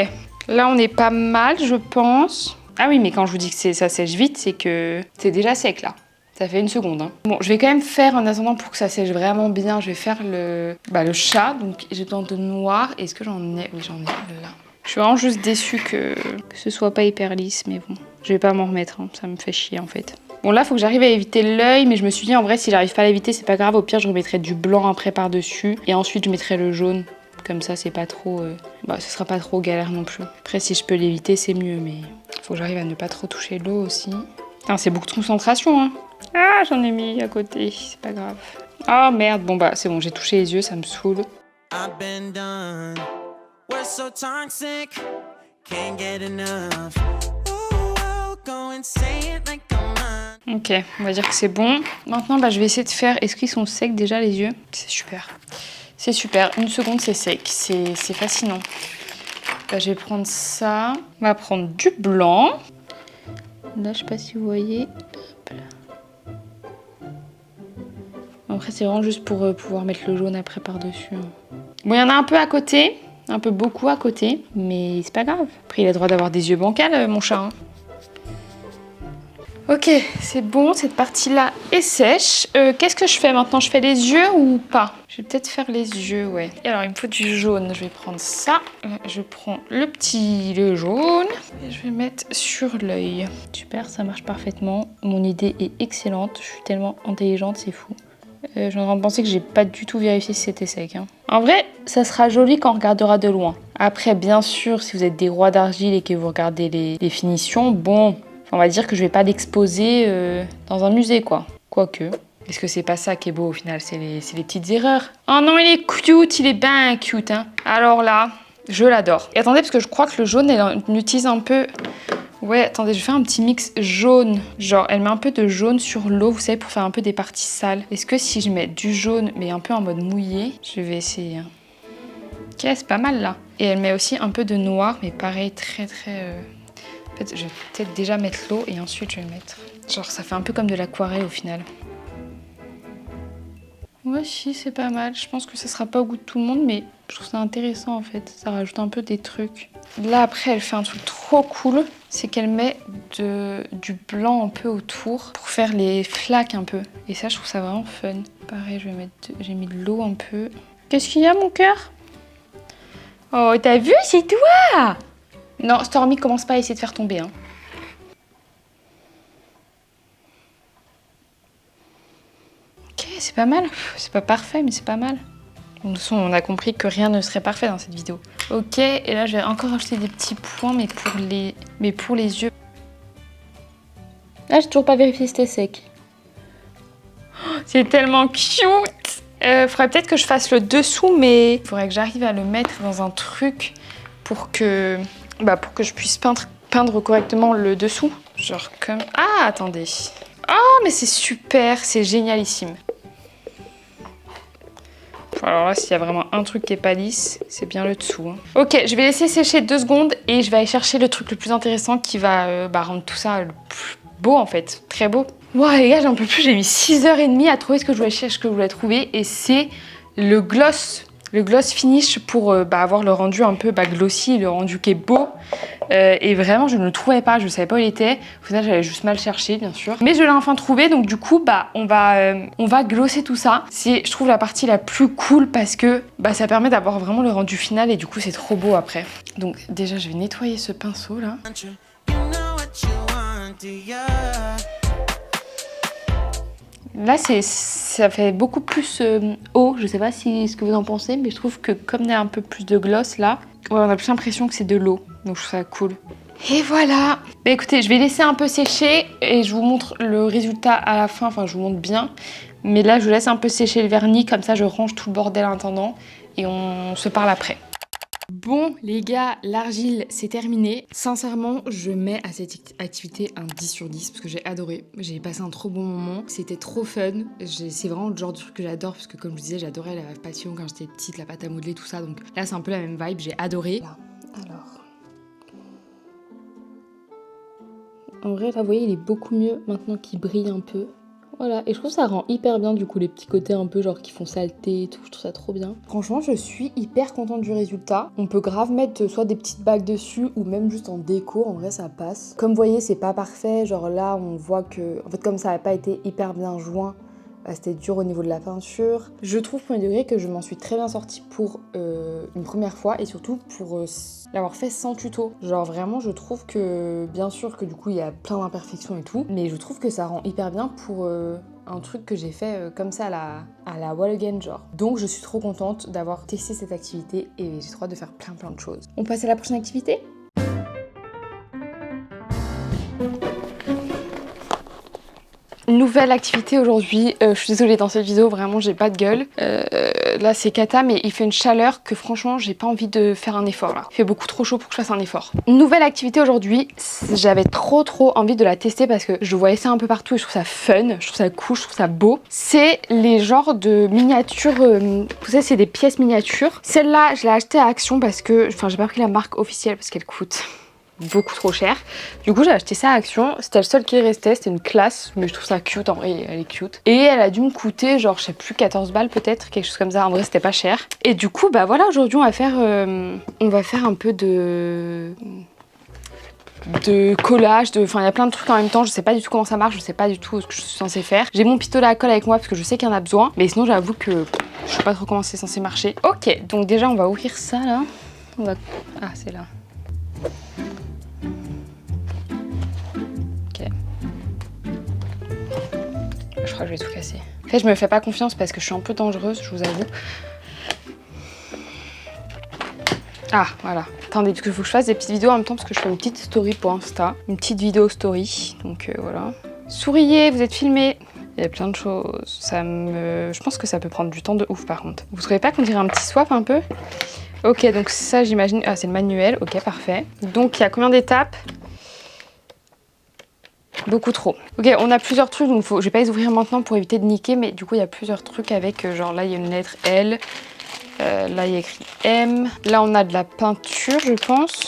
là on est pas mal je pense. Ah oui mais quand je vous dis que ça sèche vite c'est que c'est déjà sec là. Ça fait 1 seconde. Hein. Bon je vais quand même faire en attendant pour que ça sèche vraiment bien. Je vais faire le chat. Donc j'ai besoin de noir. Est-ce que j'en ai? Oui j'en ai là. Je suis vraiment juste déçue que ce soit pas hyper lisse mais bon. Je vais pas m'en remettre, hein. Ça me fait chier en fait. Bon là, il faut que j'arrive à éviter l'œil, mais je me suis dit en vrai, si j'arrive pas à l'éviter, c'est pas grave. Au pire, je remettrai du blanc après par-dessus. Et ensuite, je mettrai le jaune. Comme ça, c'est pas trop... ce sera pas trop galère non plus. Après, si je peux l'éviter, c'est mieux, mais il faut que j'arrive à ne pas trop toucher l'eau aussi. Putain, c'est beaucoup de concentration, hein. Ah, j'en ai mis à côté, c'est pas grave. Ah merde, bon bah c'est bon, j'ai touché les yeux, ça me saoule. Ok, on va dire que c'est bon. Maintenant, je vais essayer de faire... Est-ce qu'ils sont secs déjà les yeux? C'est super. C'est super. 1 seconde, c'est sec. C'est fascinant. Je vais prendre ça. On va prendre du blanc. Là, je sais pas si vous voyez. Hop là. Après, c'est vraiment juste pour pouvoir mettre le jaune après par-dessus. Bon, il y en a un peu à côté. Un peu beaucoup à côté. Mais c'est pas grave. Après, il a le droit d'avoir des yeux bancals, mon chat. Hein. Ok, c'est bon, cette partie-là est sèche. Qu'est-ce que je fais maintenant? Je fais les yeux ou pas? Je vais peut-être faire les yeux, ouais. Et alors, il me faut du jaune. Je vais prendre ça. Je prends le jaune. Et je vais mettre sur l'œil. Super, ça marche parfaitement. Mon idée est excellente. Je suis tellement intelligente, c'est fou. Je suis en train de penser que j'ai pas du tout vérifié si c'était sec. Hein. En vrai, ça sera joli quand on regardera de loin. Après, bien sûr, si vous êtes des rois d'argile et que vous regardez les finitions, bon... On va dire que je vais pas l'exposer dans un musée, quoi. Quoique. Est-ce que c'est pas ça qui est beau au final? C'est les petites erreurs. Oh non, il est cute, il est bien cute. Hein. Alors là, je l'adore. Et attendez, parce que je crois que le jaune, elle utilise un peu... Ouais, attendez, je vais faire un petit mix jaune. Genre, elle met un peu de jaune sur l'eau, vous savez, pour faire un peu des parties sales. Est-ce que si je mets du jaune, mais un peu en mode mouillé, je vais essayer. Hein. Ok, c'est pas mal là. Et elle met aussi un peu de noir, mais pareil, très... En fait, je vais peut-être déjà mettre l'eau et ensuite je vais mettre... Genre, ça fait un peu comme de l'aquarelle au final. Ouais, si, c'est pas mal. Je pense que ça sera pas au goût de tout le monde, mais je trouve ça intéressant en fait. Ça rajoute un peu des trucs. Là, après, elle fait un truc trop cool. C'est qu'elle met du blanc un peu autour pour faire les flaques un peu. Et ça, je trouve ça vraiment fun. Pareil, j'ai mis de l'eau un peu. Qu'est-ce qu'il y a, mon cœur? Oh, t'as vu? C'est toi! Non, Stormy, commence pas à essayer de faire tomber. Hein. Ok, c'est pas mal. C'est pas parfait, mais c'est pas mal. De toute façon, on a compris que rien ne serait parfait dans cette vidéo. Ok, et là, je vais encore rajouter des petits points, mais pour les yeux. Là, j'ai toujours pas vérifié si c'était sec. Oh, c'est tellement cute! Faudrait peut-être que je fasse le dessous, mais il faudrait que j'arrive à le mettre dans un truc pour que je puisse peindre correctement le dessous. Genre comme... Ah, attendez. Oh, mais c'est super, c'est génialissime. Alors là, s'il y a vraiment un truc qui est pas lisse, c'est bien le dessous. Hein. Ok, je vais laisser sécher 2 secondes et je vais aller chercher le truc le plus intéressant qui va rendre tout ça le plus beau en fait. Très beau. Wow, les gars, j'en peux plus, j'ai mis 6h30 à trouver ce que je voulais trouver et c'est le gloss. Le gloss finish pour avoir le rendu un peu glossy, le rendu qui est beau. Et vraiment je ne le trouvais pas, je savais pas où il était. Au final j'avais juste mal cherché bien sûr. Mais je l'ai enfin trouvé, donc du coup bah on va glosser tout ça. C'est je trouve la partie la plus cool parce que bah ça permet d'avoir vraiment le rendu final et du coup c'est trop beau après. Donc déjà je vais nettoyer ce pinceau là. Là, ça fait beaucoup plus haut. Je sais pas ce que vous en pensez, mais je trouve que comme il y a un peu plus de gloss là, ouais, on a plus l'impression que c'est de l'eau. Donc je trouve ça cool. Et voilà. Bah écoutez, je vais laisser un peu sécher et je vous montre le résultat à la fin. Enfin, je vous montre bien. Mais là, je laisse un peu sécher le vernis. Comme ça, je range tout le bordel en attendant. Et on se parle après. Bon les gars, l'argile c'est terminé. Sincèrement, je mets à cette activité un 10 sur 10 parce que j'ai adoré. J'ai passé un trop bon moment, c'était trop fun. C'est vraiment le genre de truc que j'adore parce que comme je vous disais, j'adorais la passion quand j'étais petite, la pâte à modeler, tout ça. Donc là c'est un peu la même vibe, j'ai adoré. Là, alors... En vrai là vous voyez il est beaucoup mieux maintenant qu'il brille un peu. Voilà, et je trouve que ça rend hyper bien du coup les petits côtés un peu genre qui font saleté et tout, je trouve ça trop bien. Franchement, je suis hyper contente du résultat. On peut grave mettre soit des petites bagues dessus ou même juste en déco, en vrai ça passe. Comme vous voyez, c'est pas parfait, genre là on voit que, en fait comme ça n'a pas été hyper bien joint, c'était dur au niveau de la peinture. Je trouve premier degré que je m'en suis très bien sortie pour une première fois et surtout pour l'avoir fait sans tuto. Genre vraiment je trouve que, bien sûr que du coup il y a plein d'imperfections et tout, mais je trouve que ça rend hyper bien pour un truc que j'ai fait comme ça à la wall again genre. Donc je suis trop contente d'avoir testé cette activité et j'ai trop hâte de faire plein de choses. On passe à la prochaine activité ? Nouvelle activité aujourd'hui, je suis désolée dans cette vidéo, vraiment j'ai pas de gueule. Là c'est cata mais il fait une chaleur que franchement j'ai pas envie de faire un effort là. Il fait beaucoup trop chaud pour que je fasse un effort. Nouvelle activité aujourd'hui, j'avais trop envie de la tester parce que je voyais ça un peu partout et je trouve ça fun, je trouve ça cool, je trouve ça beau. C'est les genres de miniatures, vous savez c'est des pièces miniatures. Celle-là je l'ai achetée à Action parce que, enfin j'ai pas pris la marque officielle parce qu'elle coûte beaucoup trop cher. Du coup j'ai acheté ça à Action, c'était le seul qui restait, c'était une classe, mais je trouve ça cute, en vrai elle est cute. Et elle a dû me coûter genre je sais plus 14 balles peut-être, quelque chose comme ça, en vrai c'était pas cher. Et du coup bah voilà, aujourd'hui on va faire un peu de collage, enfin il y a plein de trucs en même temps, je sais pas du tout comment ça marche, je sais pas du tout ce que je suis censée faire. J'ai mon pistolet à colle avec moi parce que je sais qu'il y en a besoin, mais sinon j'avoue que je sais pas trop comment c'est censé marcher. Ok, donc déjà on va ouvrir ça là. Ah c'est là. Je crois que je vais tout casser. En fait, je me fais pas confiance parce que je suis un peu dangereuse, je vous avoue. Ah, voilà. Attendez, parce qu'il faut que je fasse des petites vidéos en même temps parce que je fais une petite story pour Insta. Une petite vidéo story, donc voilà. Souriez, vous êtes filmés. Il y a plein de choses. Je pense que ça peut prendre du temps de ouf par contre. Vous trouvez pas qu'on dirait un petit swap un peu? Ok, donc ça j'imagine... Ah, c'est le manuel, ok, parfait. Donc il y a combien d'étapes? Beaucoup trop. Ok, on a plusieurs trucs, donc je vais pas les ouvrir maintenant pour éviter de niquer, mais du coup il y a plusieurs trucs avec, genre là il y a une lettre L, là il y a écrit M, là on a de la peinture je pense,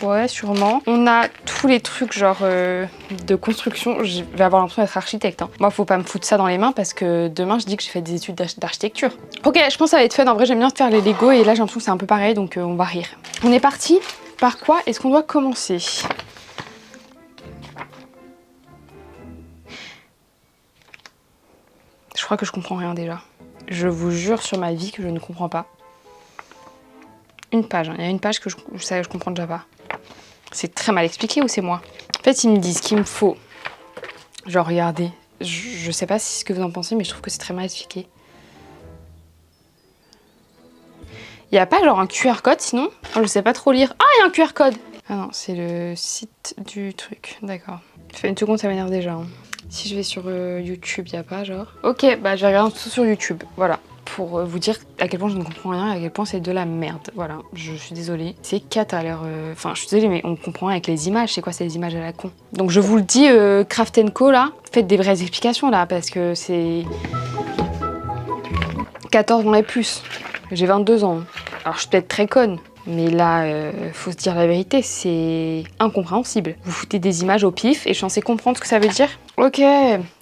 ouais sûrement. On a tous les trucs genre de construction, je vais avoir l'impression d'être architecte. Hein. Moi faut pas me foutre ça dans les mains parce que demain je dis que j'ai fait des études d'architecture. Ok, je pense que ça va être fun, en vrai j'aime bien faire les Lego et là j'ai l'impression que c'est un peu pareil, donc on va rire. On est parti, par quoi est-ce qu'on doit commencer ? Je crois que je comprends rien déjà. Je vous jure sur ma vie que je ne comprends pas. Une page, hein. Il y a une page que je comprends déjà pas. C'est très mal expliqué ou c'est moi? En fait, ils me disent qu'il me faut. Genre, regardez. Je sais pas ce que vous en pensez, mais je trouve que c'est très mal expliqué. Il n'y a pas genre un QR code sinon? Je sais pas trop lire. Ah, il y a un QR code! Ah non, c'est le site du truc. D'accord. Fait une seconde, ça m'énerve déjà. Hein. Si je vais sur YouTube, il n'y a pas genre. Ok, bah je vais regarder tout sur YouTube, voilà. Pour vous dire à quel point je ne comprends rien et à quel point c'est de la merde. Voilà, je suis désolée. C'est cata à l'air... Enfin, je suis désolée, mais on comprend rien avec les images. C'est quoi ces images à la con? Donc je vous le dis, Craft & Co, là, faites des vraies explications, là, parce que c'est... 14 ans et plus. J'ai 22 ans. Alors je suis peut-être très conne. Mais là, faut se dire la vérité, c'est incompréhensible. Vous foutez des images au pif et je suis censée comprendre ce que ça veut dire. Ok,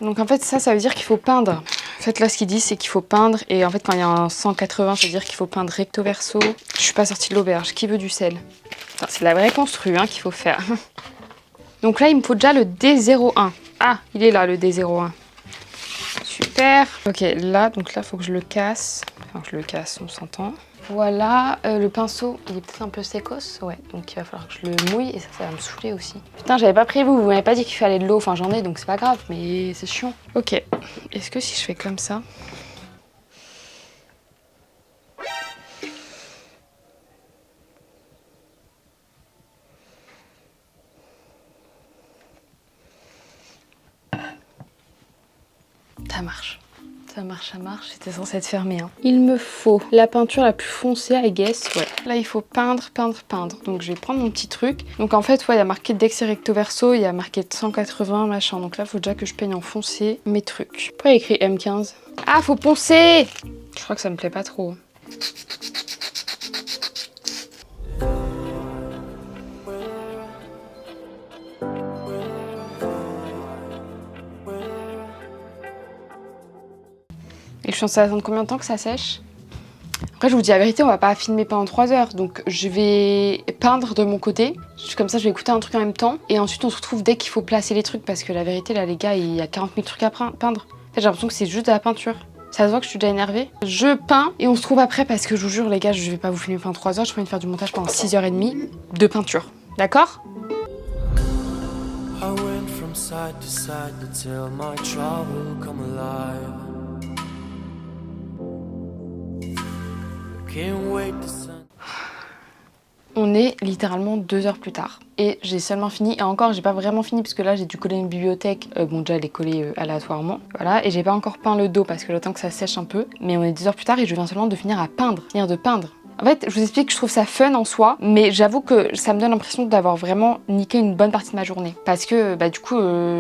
donc en fait ça veut dire qu'il faut peindre. En fait là ce qu'il dit c'est qu'il faut peindre et en fait quand il y a un 180 ça veut dire qu'il faut peindre recto verso. Je suis pas sortie de l'auberge, qui veut du sel? C'est la vraie constru hein, qu'il faut faire. Donc là, il me faut déjà le D01. Ah, il est là, le D01. Super. Ok, là, donc là, il faut que je le casse. Enfin, je le casse, on s'entend. Voilà, le pinceau, il est peut-être un peu sécos. Ouais, donc il va falloir que je le mouille et ça va me saouler aussi. Putain, j'avais pas prévu, vous m'avez pas dit qu'il fallait de l'eau. Enfin, j'en ai, donc c'est pas grave, mais c'est chiant. Ok, est-ce que si je fais comme ça... Ça marche. Ça marche, c'était censé être fermé. Hein. Il me faut la peinture la plus foncée, I guess. Ouais. Là, il faut peindre. Donc, je vais prendre mon petit truc. Donc, en fait, ouais, il y a marqué Dex Recto Verso, il y a marqué 180, machin. Donc là, il faut déjà que je peigne en foncé mes trucs. Pourquoi il y a écrit M15? Ah, faut poncer! Je crois que ça me plaît pas trop. Et je suis censée attendre combien de temps que ça sèche? Après, je vous dis la vérité, on va pas filmer pendant 3 heures. Donc, je vais peindre de mon côté. Comme ça, je vais écouter un truc en même temps. Et ensuite, on se retrouve dès qu'il faut placer les trucs. Parce que la vérité, là, les gars, il y a 40 000 trucs à peindre. En fait, j'ai l'impression que c'est juste de la peinture. Ça se voit que je suis déjà énervée. Je peins et on se trouve après parce que je vous jure, les gars, je vais pas vous filmer pendant 3 heures. Je vais faire du montage pendant 6h30 de peinture. D'accord? On est littéralement 2 heures plus tard et j'ai seulement fini, et encore j'ai pas vraiment fini parce que là j'ai dû coller une bibliothèque, bon déjà elle est collée aléatoirement, voilà, et j'ai pas encore peint le dos parce que j'attends que ça sèche un peu, mais on est 2 heures plus tard et je viens seulement de finir de peindre. En fait, je vous explique que je trouve ça fun en soi, mais j'avoue que ça me donne l'impression d'avoir vraiment niqué une bonne partie de ma journée. Parce que, bah du coup,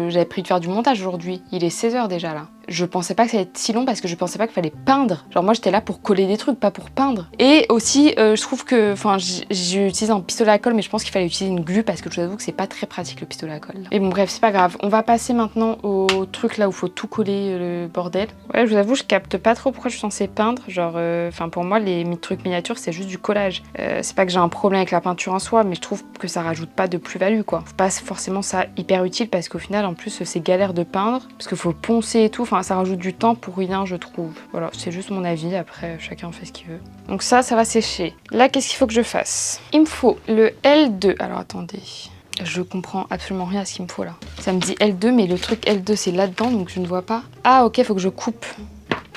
j'avais prévu de faire du montage aujourd'hui. Il est 16 h déjà là. Je pensais pas que ça allait être si long parce que je pensais pas qu'il fallait peindre. Genre moi j'étais là pour coller des trucs, pas pour peindre. Et aussi, je trouve que, enfin, j'utilise un pistolet à colle, mais je pense qu'il fallait utiliser une glu parce que je vous avoue que c'est pas très pratique le pistolet à colle. Et bon bref, c'est pas grave. On va passer maintenant au truc là où faut tout coller le bordel. Ouais, je vous avoue, je capte pas trop pourquoi je suis censée peindre. Genre, enfin pour moi les trucs miniatures c'est juste du collage. C'est pas que j'ai un problème avec la peinture en soi, mais je trouve que ça rajoute pas de plus-value quoi. C'est pas forcément ça hyper utile parce qu'au final en plus c'est galère de peindre parce qu'il faut poncer et tout. Enfin ça rajoute du temps pour rien je trouve. Voilà, c'est juste mon avis, après chacun fait ce qu'il veut. Donc ça va sécher. Là qu'est-ce qu'il faut que je fasse? Il me faut le L2. Alors attendez. Je comprends absolument rien à ce qu'il me faut là. Ça me dit L2 mais le truc L2 c'est là-dedans donc je ne vois pas. Ah ok, faut que je coupe.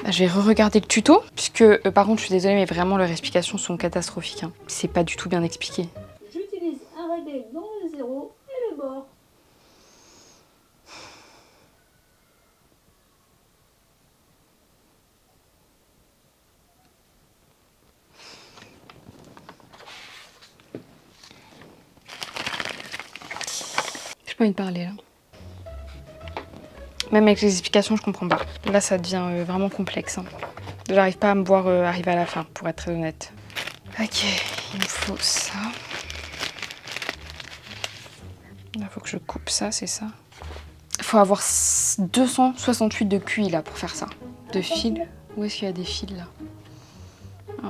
Je vais re-regarder le tuto, puisque par contre je suis désolée mais vraiment leurs explications sont catastrophiques. Hein. C'est pas du tout bien expliqué. J'utilise un réglé dans le 0 et le bord. J'ai pas envie de parler là. Même avec les explications je comprends pas. Là ça devient vraiment complexe. Hein. J'arrive pas à me voir arriver à la fin, pour être très honnête. Ok, il me faut ça. Il faut que je coupe ça, c'est ça. Il faut avoir 268 de QI là pour faire ça. De fils. Où est-ce qu'il y a des fils là? Oh.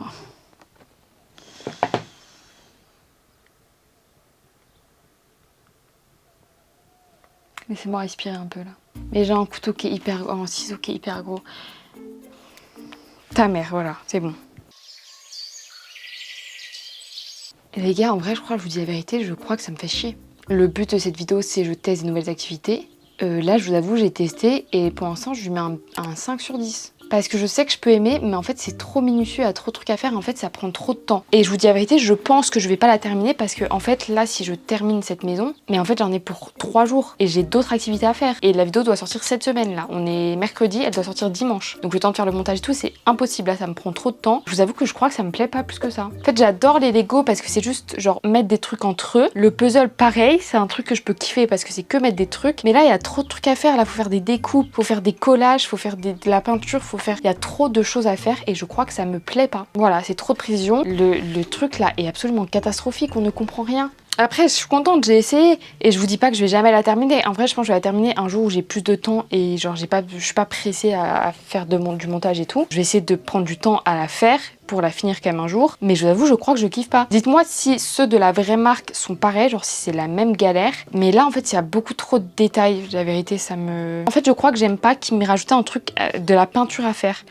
Laissez-moi respirer un peu là. Mais j'ai un couteau qui est hyper... un ciseau qui est hyper gros. Ta mère, voilà, c'est bon. Et les gars, en vrai, je crois, je vous dis la vérité, je crois que ça me fait chier. Le but de cette vidéo, c'est je teste des nouvelles activités. Là, je vous avoue, j'ai testé et pour l'instant, je lui mets un 5 sur 10. Parce que je sais que je peux aimer, mais en fait, c'est trop minutieux, il y a trop de trucs à faire. En fait, ça prend trop de temps. Et je vous dis la vérité, je pense que je vais pas la terminer parce que, en fait, là, si je termine cette maison, mais en fait, j'en ai pour 3 jours. Et j'ai d'autres activités à faire. Et la vidéo doit sortir cette semaine, là. On est mercredi, elle doit sortir dimanche. Donc, le temps de faire le montage et tout, c'est impossible. Là, ça me prend trop de temps. Je vous avoue que je crois que ça me plaît pas plus que ça. En fait, j'adore les Lego parce que c'est juste, genre, mettre des trucs entre eux. Le puzzle, pareil, c'est un truc que je peux kiffer parce que c'est que mettre des trucs. Mais là, il y a trop de trucs à faire. Là, faut faire des découpes, faut faire des collages, faut faire de la peinture, faut faire... Il y a trop de choses à faire et je crois que ça me plaît pas. Voilà, c'est trop de précision. Le truc là est absolument catastrophique, on ne comprend rien. Après, je suis contente, j'ai essayé et je vous dis pas que je vais jamais la terminer. En vrai, je pense que je vais la terminer un jour où j'ai plus de temps et genre je suis pas pressée à faire du montage et tout. Je vais essayer de prendre du temps à la faire pour la finir quand même un jour. Mais je vous avoue, je crois que je kiffe pas. Dites-moi si ceux de la vraie marque sont pareils, genre si c'est la même galère. Mais là, en fait, il y a beaucoup trop de détails. La vérité, ça me... En fait, je crois que j'aime pas qu'ils m'aient rajouté un truc de la peinture à faire.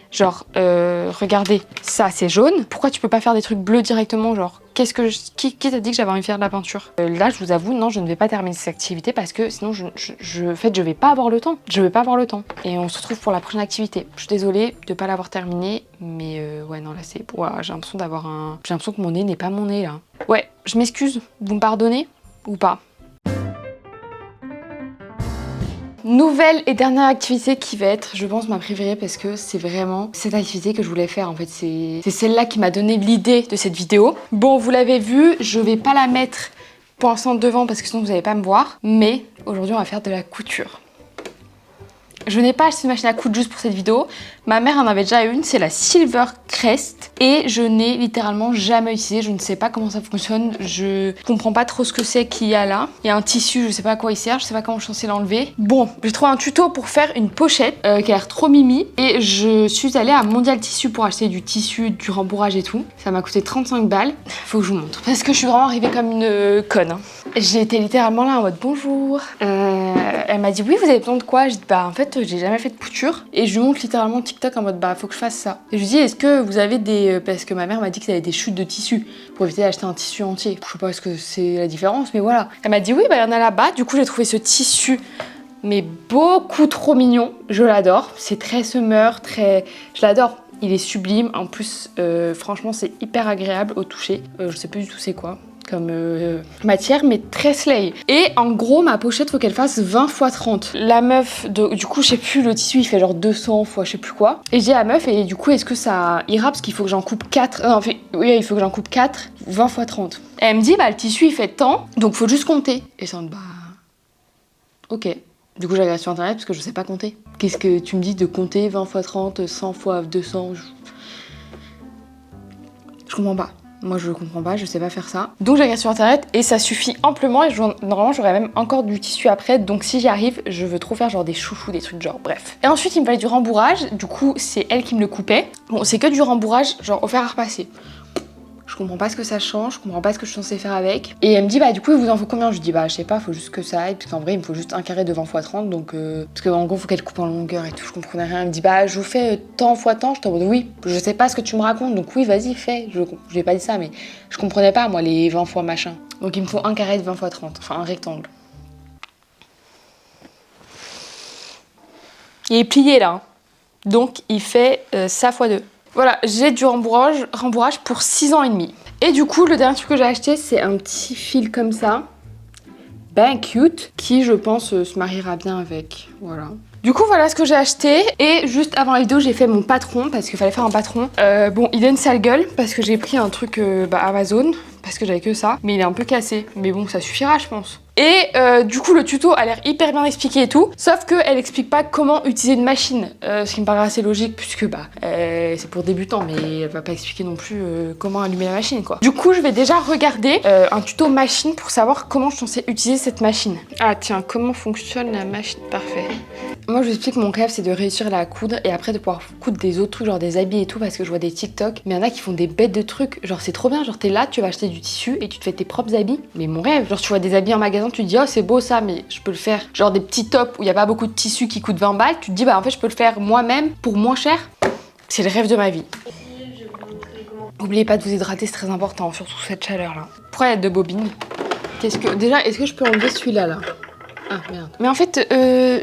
Genre, regardez, ça c'est jaune. Pourquoi tu peux pas faire des trucs bleus directement? Genre, qui t'a dit que j'avais envie de faire de la peinture? Là, je vous avoue, non, je ne vais pas terminer cette activité parce que sinon, en fait, je vais pas avoir le temps. Je vais pas avoir le temps. Et on se retrouve pour la prochaine activité. Je suis désolée de pas l'avoir terminée, mais ouais, non, là, c'est... Ouais, j'ai l'impression d'avoir un... J'ai l'impression que mon nez n'est pas mon nez, là. Ouais, je m'excuse. Vous me pardonnez ou pas? Nouvelle et dernière activité qui va être, je pense, ma préférée parce que c'est vraiment cette activité que je voulais faire. En fait, c'est celle-là qui m'a donné l'idée de cette vidéo. Bon, vous l'avez vu, je vais pas la mettre pour l'instant devant parce que sinon vous n'allez pas me voir. Mais aujourd'hui, on va faire de la couture. Je n'ai pas acheté une machine à coudre juste pour cette vidéo. Ma mère en avait déjà une, c'est la Silver Crest. Et je n'ai littéralement jamais utilisé. Je ne sais pas comment ça fonctionne. Je comprends pas trop ce que c'est qu'il y a là. Il y a un tissu, je sais pas à quoi il sert. Je sais pas comment je suis censée l'enlever. Bon, j'ai trouvé un tuto pour faire une pochette qui a l'air trop mimi. Et je suis allée à Mondial Tissu pour acheter du tissu, du rembourrage et tout. Ça m'a coûté 35 balles. Faut que je vous montre. Parce que je suis vraiment arrivée comme une conne. Hein. J'ai été littéralement là en mode bonjour. Elle m'a dit oui, vous avez besoin de quoi? Je dis bah en fait j'ai jamais fait de couture et je lui montre littéralement TikTok en mode bah faut que je fasse ça. Et je lui dis est-ce que vous avez des... parce que ma mère m'a dit qu'il y avait des chutes de tissu pour éviter d'acheter un tissu entier. Je sais pas ce que c'est la différence mais voilà. Elle m'a dit oui bah il y en a là-bas. Du coup j'ai trouvé ce tissu mais beaucoup trop mignon. Je l'adore. C'est très summer, très... Je l'adore. Il est sublime. En plus franchement c'est hyper agréable au toucher. Je sais plus du tout c'est quoi comme matière, mais très slay. Et en gros, ma pochette, faut qu'elle fasse 20 x 30. La meuf, du coup, je sais plus, le tissu, il fait genre 200 fois je sais plus quoi. Et j'ai la meuf, et du coup, est-ce que ça ira? Parce qu'il faut que j'en coupe 4. Non, en fait, oui, il faut que j'en coupe 4, 20 x 30. Et elle me dit, bah, le tissu, il fait tant, donc faut juste compter. Et ça, bah... Ok. Du coup, j'ai regardé sur internet parce que je sais pas compter. Qu'est-ce que tu me dis de compter 20 x 30, 100 x 200? Je comprends pas. Moi je comprends pas, je sais pas faire ça. Donc j'ai regardé sur internet et ça suffit amplement et normalement j'aurais même encore du tissu après. Donc si j'y arrive, je veux trop faire genre des chouchous, des trucs genre bref. Et ensuite il me fallait du rembourrage, du coup c'est elle qui me le coupait. Bon c'est que du rembourrage genre au fer à repasser. Je comprends pas ce que ça change, je comprends pas ce que je suis censée faire avec. Et elle me dit bah du coup il vous en faut combien? Je dis bah je sais pas, faut juste que ça aille, parce qu'en vrai il me faut juste un carré de 20 x 30 donc parce qu'en gros faut qu'elle coupe en longueur et tout, je comprenais rien. Elle me dit bah je vous fais tant fois tant, je te dis oui, je sais pas ce que tu me racontes donc oui vas-y fais, je lui ai pas dit ça mais je comprenais pas moi les 20 fois machin. Donc il me faut un carré de 20 x 30, enfin un rectangle. Il est plié là, donc il fait ça x 2. Voilà, j'ai du rembourrage pour 6 ans et demi. Et du coup, le dernier truc que j'ai acheté, c'est un petit fil comme ça, ben cute, qui je pense se mariera bien avec, voilà. Du coup, voilà ce que j'ai acheté. Et juste avant la vidéo, j'ai fait mon patron, parce qu'il fallait faire un patron. Bon, il a une sale gueule, parce que j'ai pris un truc Amazon, parce que j'avais que ça. Mais il est un peu cassé, mais bon, ça suffira, je pense. Et du coup, le tuto a l'air hyper bien expliqué et tout, sauf qu'elle explique pas comment utiliser une machine, ce qui me paraît assez logique puisque bah c'est pour débutants, mais elle va pas expliquer non plus comment allumer la machine quoi. Du coup, je vais déjà regarder un tuto machine pour savoir comment je suis censée utiliser cette machine. Ah tiens, comment fonctionne la machine? Parfait. Moi, je vous explique, mon rêve, c'est de réussir à la coudre et après de pouvoir coudre des autres trucs, genre des habits et tout, parce que je vois des TikTok, mais il y en a qui font des bêtes de trucs, genre c'est trop bien, genre t'es là, tu vas acheter du tissu et tu te fais tes propres habits. Mais mon rêve, genre tu vois des habits en magasin, tu te dis oh c'est beau ça, mais je peux le faire. Genre des petits tops où il y a pas beaucoup de tissu qui coûtent 20 balles, tu te dis bah en fait je peux le faire moi-même pour moins cher. C'est le rêve de ma vie. N'oubliez pas de vous hydrater, c'est très important, surtout cette chaleur là. Pourquoi il y a deux bobines? Déjà, est-ce que je peux enlever celui-là là? Ah merde. Mais en fait,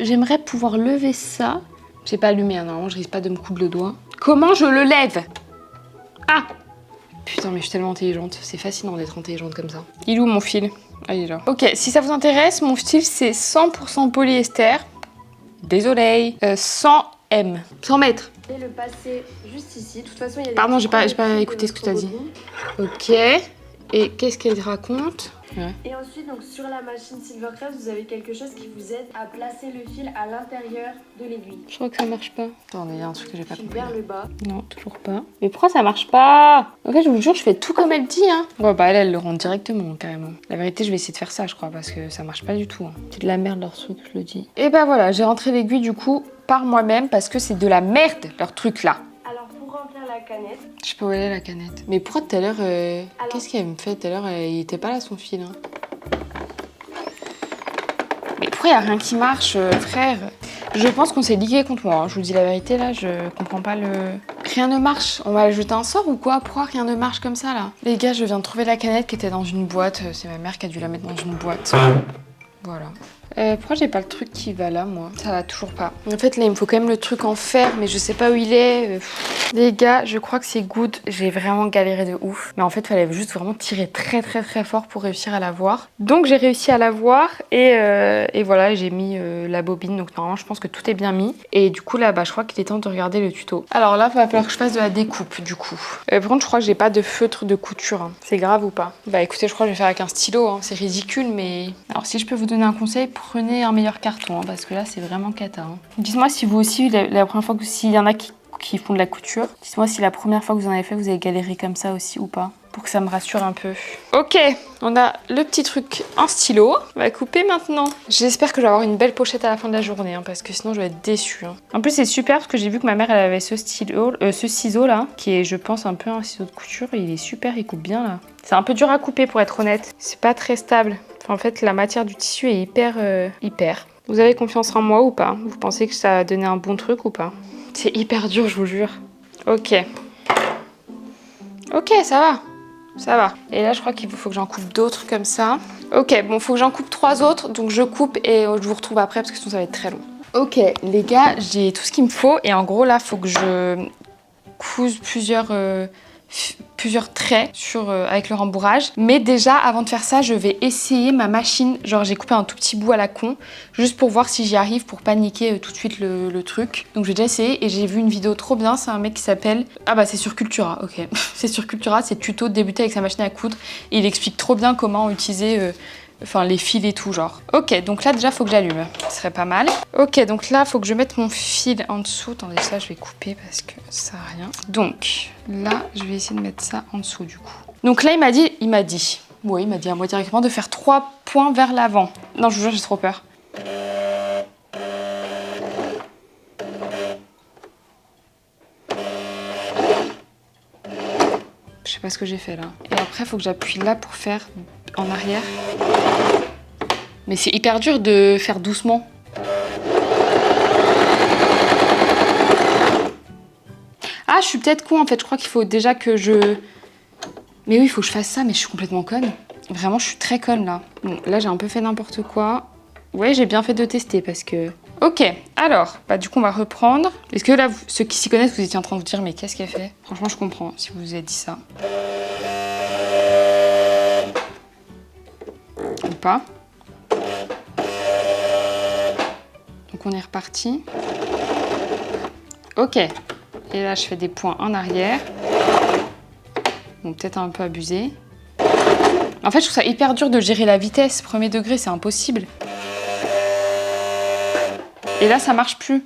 j'aimerais pouvoir lever ça. J'ai pas allumé, hein, normalement je risque pas de me coudre le doigt. Comment je le lève? Ah! Putain, mais je suis tellement intelligente. C'est fascinant d'être intelligente comme ça. Il est où mon fil? Ah, il est là. Ok, si ça vous intéresse, mon style c'est 100% polyester. Désolée. 100 M. 100 mètres. Et le passer juste ici. De toute façon, il y a des... Pardon, j'ai pas écouté ce que tu as dit. Ok. Et qu'est-ce qu'elle raconte? Et ensuite, donc sur la machine Silvercraft, vous avez quelque chose qui vous aide à placer le fil à l'intérieur de l'aiguille. Je crois que ça marche pas. Attendez, il y a un truc que j'ai pas compris. Vers le bas. Non, toujours pas. Mais pourquoi ça marche pas? En fait, je vous jure, je fais tout comme elle dit, hein. Ouais, bah elle le rend directement, carrément. La vérité, je vais essayer de faire ça, je crois, parce que ça marche pas du tout. Hein. C'est de la merde leur truc, je le dis. Et bah voilà, j'ai rentré l'aiguille du coup par moi-même parce que c'est de la merde leur truc là. Alors pour remplir la canette. Je sais pas où elle est la canette. Mais pourquoi tout à l'heure, qu'est-ce qu'elle me fait tout à l'heure? Il était pas là son fil. Hein. Mais pourquoi y a rien qui marche, frère? Je pense qu'on s'est ligué contre moi. Hein. Je vous dis la vérité là, je comprends pas le. Rien ne marche. On va ajouter un sort ou quoi? Pourquoi rien ne marche comme ça là? Les gars, je viens de trouver la canette qui était dans une boîte. C'est ma mère qui a dû la mettre dans une boîte. Voilà. Pourquoi j'ai pas le truc qui va là, moi? Ça va toujours pas. En fait, là, il me faut quand même le truc en fer, mais je sais pas où il est. Les gars, je crois que c'est good. J'ai vraiment galéré de ouf. Mais en fait, il fallait juste vraiment tirer très fort pour réussir à l'avoir. Donc, j'ai réussi à l'avoir et voilà, j'ai mis la bobine. Donc, normalement, je pense que tout est bien mis. Et du coup, là, bah, je crois qu'il est temps de regarder le tuto. Alors là, il va falloir que je fasse de la découpe, du coup. Par contre, je crois que j'ai pas de feutre de couture. Hein. C'est grave ou pas? Bah, écoutez, je crois que je vais faire avec un stylo. Hein. C'est ridicule, mais... Alors, si je peux vous donner un conseil, prenez un meilleur carton, hein, parce que là, c'est vraiment cata. Hein. Dites-moi si vous aussi, la première fois que... S'il y en a qui font de la couture, dites-moi si la première fois que vous en avez fait, vous avez galéré comme ça aussi ou pas, pour que ça me rassure un peu. Ok, on a le petit truc en stylo. On va couper maintenant. J'espère que je vais avoir une belle pochette à la fin de la journée, hein, parce que sinon je vais être déçue. Hein. En plus, c'est super parce que j'ai vu que ma mère, elle avait ce ciseau là, qui est, je pense, un peu un ciseau de couture. Il est super, il coupe bien là. C'est un peu dur à couper pour être honnête. C'est pas très stable. Enfin, en fait, la matière du tissu est hyper. Vous avez confiance en moi ou pas? Vous pensez que ça va donner un bon truc ou pas? C'est hyper dur, je vous jure. Ok. Ok, ça va. Ça va. Et là, je crois qu'il faut que j'en coupe d'autres comme ça. Ok, bon, faut que j'en coupe 3 autres. Donc, je coupe et je vous retrouve après parce que sinon, ça va être très long. Ok, les gars, j'ai tout ce qu'il me faut. Et en gros, là, faut que je couse plusieurs traits avec le rembourrage. Mais déjà, avant de faire ça, je vais essayer ma machine. Genre, j'ai coupé un tout petit bout à la con, juste pour voir si j'y arrive, pour pas niquer tout de suite le truc. Donc, j'ai déjà essayé et j'ai vu une vidéo trop bien. C'est un mec qui s'appelle... Ah bah, c'est sur Cultura, ok. C'est sur Cultura, c'est tuto de débuter avec sa machine à coudre. Et il explique trop bien comment utiliser... les fils et tout, genre. Ok, donc là, déjà, faut que j'allume. Ce serait pas mal. Ok, donc là, faut que je mette mon fil en dessous. Attendez, ça, je vais couper parce que ça sert à rien. Donc, là, je vais essayer de mettre ça en dessous, du coup. Donc là, il m'a dit à moi directement de faire 3 points vers l'avant. Non, je vous jure, j'ai trop peur. Je sais pas ce que j'ai fait là. Et après, faut que j'appuie là pour faire en arrière. Mais c'est hyper dur de faire doucement. Ah, je suis peut-être con en fait. Je crois qu'il faut déjà que je... Mais oui, il faut que je fasse ça, mais je suis complètement conne. Vraiment, je suis très conne là. Bon, là, j'ai un peu fait n'importe quoi. Ouais, j'ai bien fait de tester parce que... Ok, alors, bah du coup, on va reprendre. Est-ce que là, ceux qui s'y connaissent, vous étiez en train de vous dire, mais qu'est-ce qu'elle fait? Franchement, je comprends si vous vous êtes dit ça. Ou pas. Donc, on est reparti. Ok. Et là, je fais des points en arrière. Bon, peut-être un peu abusé. En fait, je trouve ça hyper dur de gérer la vitesse. Premier degré, c'est impossible. Et là, ça marche plus.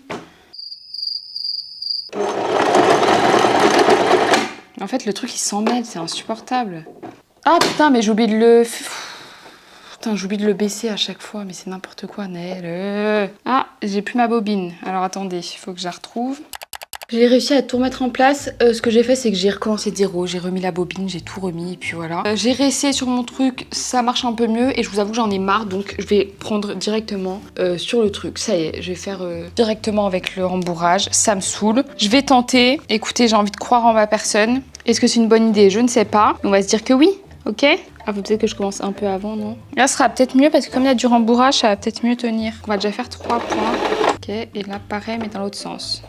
En fait, le truc, il s'en mêle. C'est insupportable. Ah, putain, mais j'ai oublié de le... Putain, j'oublie de le baisser à chaque fois. Mais c'est n'importe quoi, Naël. Ah, j'ai plus ma bobine. Alors, attendez, il faut que je la retrouve. J'ai réussi à tout remettre en place. Ce que j'ai fait, c'est que j'ai recommencé de zéro. J'ai remis la bobine, j'ai tout remis et puis voilà. J'ai réessayé sur mon truc, ça marche un peu mieux et je vous avoue que j'en ai marre. Donc je vais prendre directement sur le truc. Ça y est, je vais faire directement avec le rembourrage. Ça me saoule. Je vais tenter. Écoutez, j'ai envie de croire en ma personne. Est-ce que c'est une bonne idée? Je ne sais pas. On va se dire que oui, ok? Ah, faut peut-être que je commence un peu avant, non? Là, ce sera peut-être mieux parce que comme il y a du rembourrage, ça va peut-être mieux tenir. On va déjà faire 3 points. Ok, et là, pareil, mais dans l'autre sens.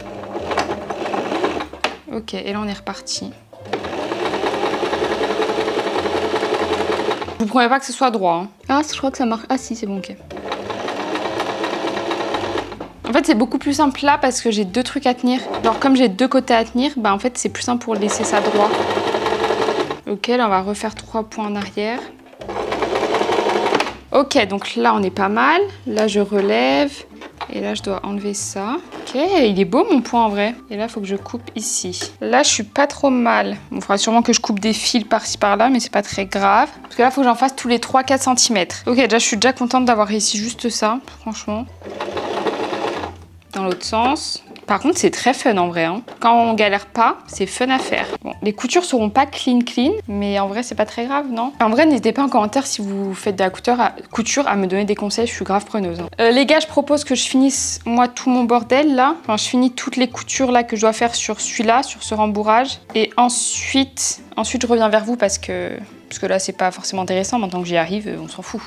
Ok, et là on est reparti. Vous ne promets pas que ce soit droit. Hein. Ah, je crois que ça marche. Ah si, c'est bon, ok. En fait, c'est beaucoup plus simple là parce que j'ai 2 trucs à tenir. Genre, comme j'ai 2 côtés à tenir, bah en fait, c'est plus simple pour laisser ça droit. Ok, là on va refaire 3 points en arrière. Ok, donc là on est pas mal. Là je relève. Et là je dois enlever ça. Ok, il est beau mon point en vrai. Et là il faut que je coupe ici. Là je suis pas trop mal. Bon, il faudra sûrement que je coupe des fils par-ci par-là, mais c'est pas très grave. Parce que là il faut que j'en fasse tous les 3-4 cm. Ok, déjà je suis déjà contente d'avoir réussi juste ça, franchement. Dans l'autre sens. Par contre, c'est très fun en vrai. Hein. Quand on galère pas, c'est fun à faire. Bon, les coutures seront pas clean, mais en vrai, c'est pas très grave, non? En vrai, n'hésitez pas en commentaire si vous faites de la couture à me donner des conseils. Je suis grave preneuse. Hein. Les gars, je propose que je finisse moi tout mon bordel là. Enfin, je finis toutes les coutures là que je dois faire sur celui-là, sur ce rembourrage, et ensuite, je reviens vers vous parce que là, c'est pas forcément intéressant. Maintenant que j'y arrive, on s'en fout.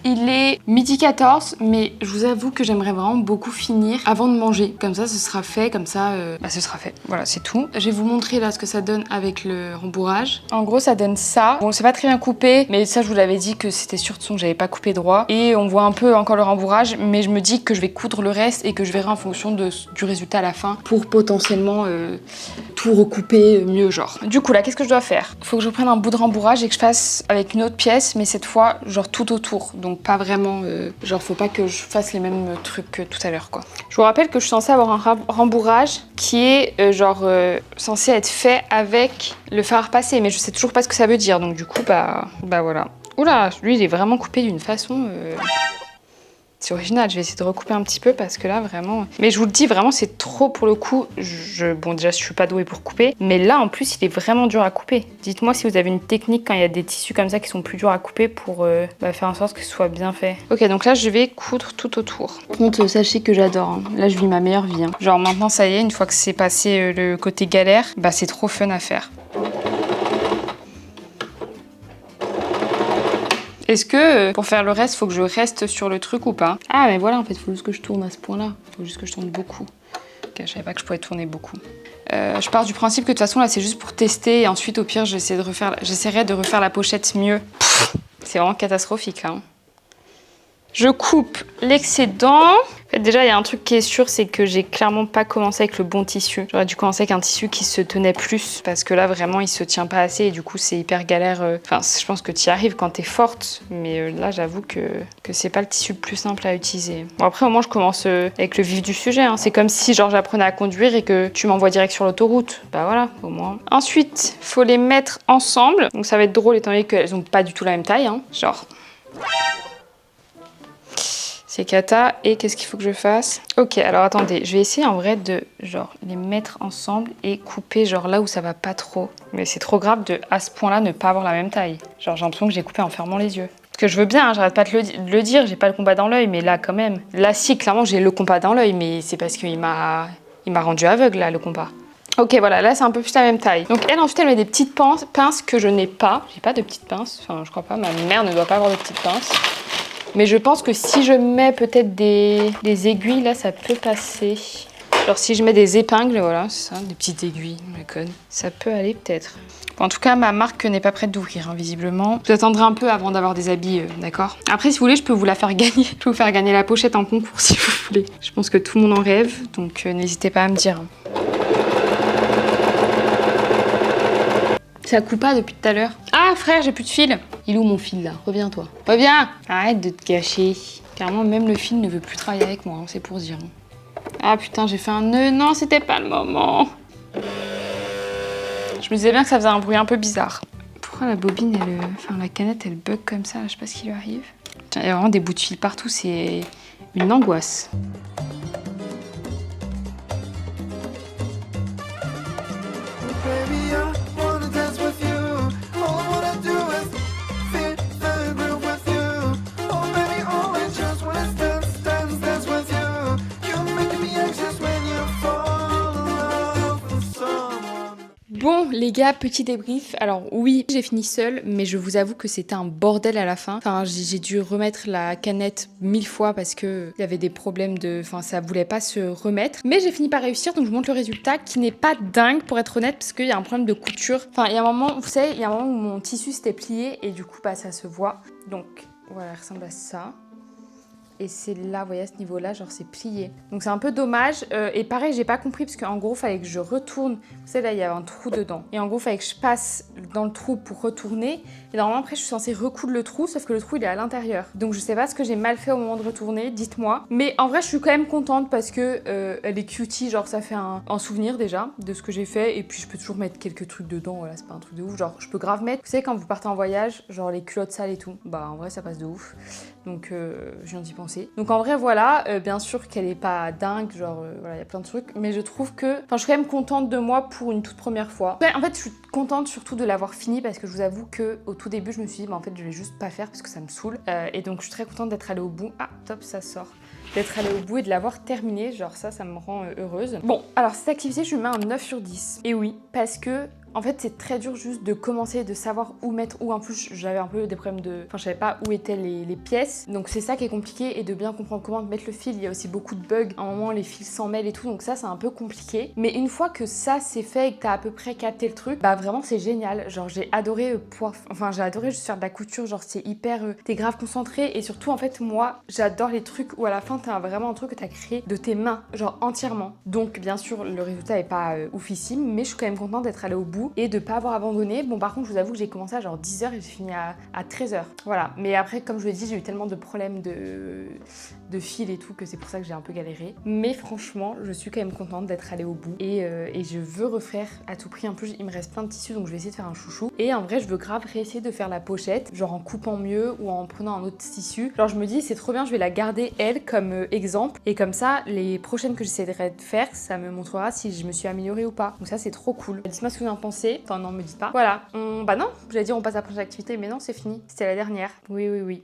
Il est 12h14, mais je vous avoue que j'aimerais vraiment beaucoup finir avant de manger. Comme ça, ce sera fait, comme ça, ce sera fait. Voilà, c'est tout. Je vais vous montrer là ce que ça donne avec le rembourrage. En gros, ça donne ça. Bon, c'est pas très bien coupé, mais ça, je vous l'avais dit que c'était sûr de son que j'avais pas coupé droit. Et on voit un peu encore le rembourrage, mais je me dis que je vais coudre le reste et que je verrai en fonction du résultat à la fin pour potentiellement tout recouper mieux, genre. Du coup, là, qu'est-ce que je dois faire? Faut que je prenne un bout de rembourrage et que je fasse avec une autre pièce, mais cette fois, genre tout autour. Donc pas vraiment, genre faut pas que je fasse les mêmes trucs que tout à l'heure quoi. Je vous rappelle que je suis censée avoir un rembourrage qui est censé être fait avec le fer à repasser, mais je sais toujours pas ce que ça veut dire, donc du coup bah voilà. Oula, lui il est vraiment coupé d'une façon... C'est original, je vais essayer de recouper un petit peu parce que là vraiment... Mais je vous le dis, vraiment c'est trop pour le coup. Bon déjà je suis pas douée pour couper, mais là en plus il est vraiment dur à couper. Dites-moi si vous avez une technique quand il y a des tissus comme ça qui sont plus durs à couper pour faire en sorte que ce soit bien fait. Ok, donc là je vais coudre tout autour. Par contre sachez que j'adore, hein. Là je vis ma meilleure vie. Hein. Genre maintenant ça y est, une fois que c'est passé le côté galère, bah c'est trop fun à faire. Est-ce que pour faire le reste, faut que je reste sur le truc ou pas? Ah mais voilà, en fait, il faut juste que je tourne à ce point-là. Il faut juste que je tourne beaucoup. Ok, je savais pas que je pouvais tourner beaucoup. Je pars du principe que de toute façon, là, c'est juste pour tester. Et ensuite, au pire, j'essaierai de refaire la pochette mieux. C'est vraiment catastrophique, là. Hein. Je coupe l'excédent. En fait, déjà, il y a un truc qui est sûr, c'est que j'ai clairement pas commencé avec le bon tissu. J'aurais dû commencer avec un tissu qui se tenait plus, parce que là, vraiment, il se tient pas assez, et du coup, c'est hyper galère. Enfin, je pense que tu y arrives quand t'es forte, mais là, j'avoue que c'est pas le tissu le plus simple à utiliser. Bon, après, au moins, je commence avec le vif du sujet. Hein. C'est comme si, genre, j'apprenais à conduire et que tu m'envoies direct sur l'autoroute. Bah voilà, au moins. Ensuite, faut les mettre ensemble. Donc, ça va être drôle, étant donné qu'elles ont pas du tout la même taille. Hein. Genre... C'est cata. Et qu'est-ce qu'il faut que je fasse? Ok, alors attendez, je vais essayer en vrai de genre les mettre ensemble et couper genre là où ça va pas trop. Mais c'est trop grave de à ce point-là ne pas avoir la même taille. Genre j'ai l'impression que j'ai coupé en fermant les yeux. Parce que je veux bien, hein, j'arrête pas de le dire, j'ai pas le combat dans l'œil, mais là quand même. Là si, clairement j'ai le combat dans l'œil, mais c'est parce qu'il m'a rendu aveugle là le combat. Ok, voilà, là c'est un peu plus la même taille. Donc elle ensuite elle met des petites pinces que je n'ai pas. J'ai pas de petites pinces, enfin je crois pas, ma mère ne doit pas avoir de petites pinces. Mais je pense que si je mets peut-être des aiguilles, là, ça peut passer. Genre si je mets des épingles, voilà, c'est ça, des petites aiguilles, je conne. Ça peut aller peut-être. Bon, en tout cas, ma marque n'est pas prête d'ouvrir, hein, visiblement. Vous attendrez un peu avant d'avoir des habits, d'accord? Après, si vous voulez, je peux vous la faire gagner. Je peux vous faire gagner la pochette en concours, si vous voulez. Je pense que tout le monde en rêve, donc n'hésitez pas à me dire. Ça coupe pas depuis tout à l'heure. Ah frère, j'ai plus de fil. Il est où mon fil là? Reviens-toi. Reviens. Arrête de te cacher. Carrément, même le fil ne veut plus travailler avec moi, hein, c'est pour dire. Ah putain, j'ai fait un nœud. Non, c'était pas le moment. Je me disais bien que ça faisait un bruit un peu bizarre. Pourquoi la bobine, la canette, elle bug comme ça? Je sais pas ce qui lui arrive. Tiens, il y a vraiment des bouts de fil partout, c'est une angoisse. Bon les gars, petit débrief. Alors oui, j'ai fini seule, mais je vous avoue que c'était un bordel à la fin. Enfin, j'ai dû remettre la canette 1000 fois parce que il y avait des problèmes de... Enfin, ça voulait pas se remettre. Mais j'ai fini par réussir, donc je vous montre le résultat qui n'est pas dingue pour être honnête parce qu'il y a un problème de couture. Enfin, il y a un moment, vous savez, il y a un moment où mon tissu s'était plié et du coup, bah ça se voit. Donc voilà, elle ressemble à ça. et c'est là, vous voyez à ce niveau là, genre c'est plié. Donc c'est un peu dommage et pareil j'ai pas compris parce qu'en gros fallait que je retourne, vous savez là il y avait un trou dedans et en gros fallait que je passe dans le trou pour retourner et normalement après je suis censée recoudre le trou sauf que le trou il est à l'intérieur. Donc je sais pas ce que j'ai mal fait au moment de retourner, dites-moi. Mais en vrai je suis quand même contente parce que elle est cutie, genre ça fait un souvenir déjà de ce que j'ai fait et puis je peux toujours mettre quelques trucs dedans, voilà c'est pas un truc de ouf, genre je peux grave mettre, vous savez quand vous partez en voyage, genre les culottes sales et tout, bah en vrai ça passe de ouf. Donc je viens d'y penser. Donc en vrai voilà, bien sûr qu'elle est pas dingue, genre voilà il y a plein de trucs, mais je trouve que, enfin je suis quand même contente de moi pour une toute première fois. Ouais, en fait je suis contente surtout de l'avoir fini parce que je vous avoue que au tout début je me suis dit bah en fait je vais juste pas faire parce que ça me saoule et donc je suis très contente d'être allée au bout. Ah top ça sort. D'être allée au bout et de l'avoir terminée, genre ça me rend heureuse. Bon alors cette activité je lui mets un 9 sur 10. Et oui parce que en fait c'est très dur juste de commencer, de savoir où mettre où. En plus j'avais un peu des problèmes de... Enfin je savais pas où étaient les pièces. Donc c'est ça qui est compliqué et de bien comprendre comment mettre le fil. Il y a aussi beaucoup de bugs. À un moment les fils s'en mêlent et tout. Donc ça c'est un peu compliqué. Mais une fois que ça c'est fait et que t'as à peu près capté le truc, bah vraiment c'est génial. Genre j'ai adoré pouvoir... Enfin j'ai adoré juste faire de la couture. Genre c'est hyper... T'es grave concentré. Et surtout en fait moi j'adore les trucs où à la fin t'as vraiment un truc que t'as créé de tes mains. Genre entièrement. Donc bien sûr le résultat est pas oufissime. Mais je suis quand même contente d'être allée au bout et de pas avoir abandonné. Bon par contre je vous avoue que j'ai commencé à genre 10h et j'ai fini à 13h. Voilà. Mais après comme je vous l'ai dit j'ai eu tellement de problèmes de fil et tout que c'est pour ça que j'ai un peu galéré. Mais franchement je suis quand même contente d'être allée au bout et je veux refaire à tout prix. En plus il me reste plein de tissus donc je vais essayer de faire un chouchou. Et en vrai je veux grave réessayer de faire la pochette genre en coupant mieux ou en prenant un autre tissu. Genre je me dis c'est trop bien, je vais la garder elle comme exemple et comme ça les prochaines que j'essaierai de faire ça me montrera si je me suis améliorée ou pas. Donc ça c'est trop cool. Dites-moi ce que vous en pensez. Enfin non me dites pas. Voilà. Bah non, j'allais dire on passe à la prochaine activité mais non c'est fini. C'était la dernière. Oui.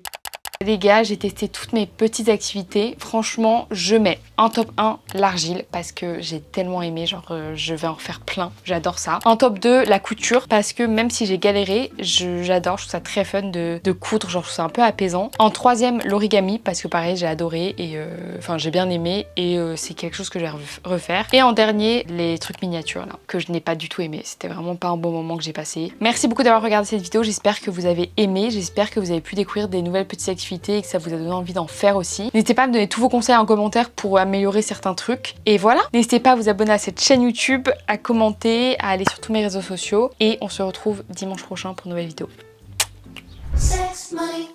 Les gars, j'ai testé toutes mes petites activités. Franchement, je mets en top 1 l'argile parce que j'ai tellement aimé, genre je vais en refaire plein, j'adore ça. En top 2, la couture parce que même si j'ai galéré, j'adore, je trouve ça très fun de coudre, genre je trouve ça un peu apaisant. En troisième, l'origami parce que pareil, j'ai adoré et enfin j'ai bien aimé et c'est quelque chose que je vais refaire. Et en dernier, les trucs miniatures là, que je n'ai pas du tout aimé. C'était vraiment pas un bon moment que j'ai passé. Merci beaucoup d'avoir regardé cette vidéo, j'espère que vous avez aimé, j'espère que vous avez pu découvrir des nouvelles petites activités et que ça vous a donné envie d'en faire aussi. N'hésitez pas à me donner tous vos conseils en commentaire pour améliorer certains trucs. Et voilà, n'hésitez pas à vous abonner à cette chaîne YouTube, à commenter, à aller sur tous mes réseaux sociaux. Et on se retrouve dimanche prochain pour une nouvelle vidéo. Sex, money,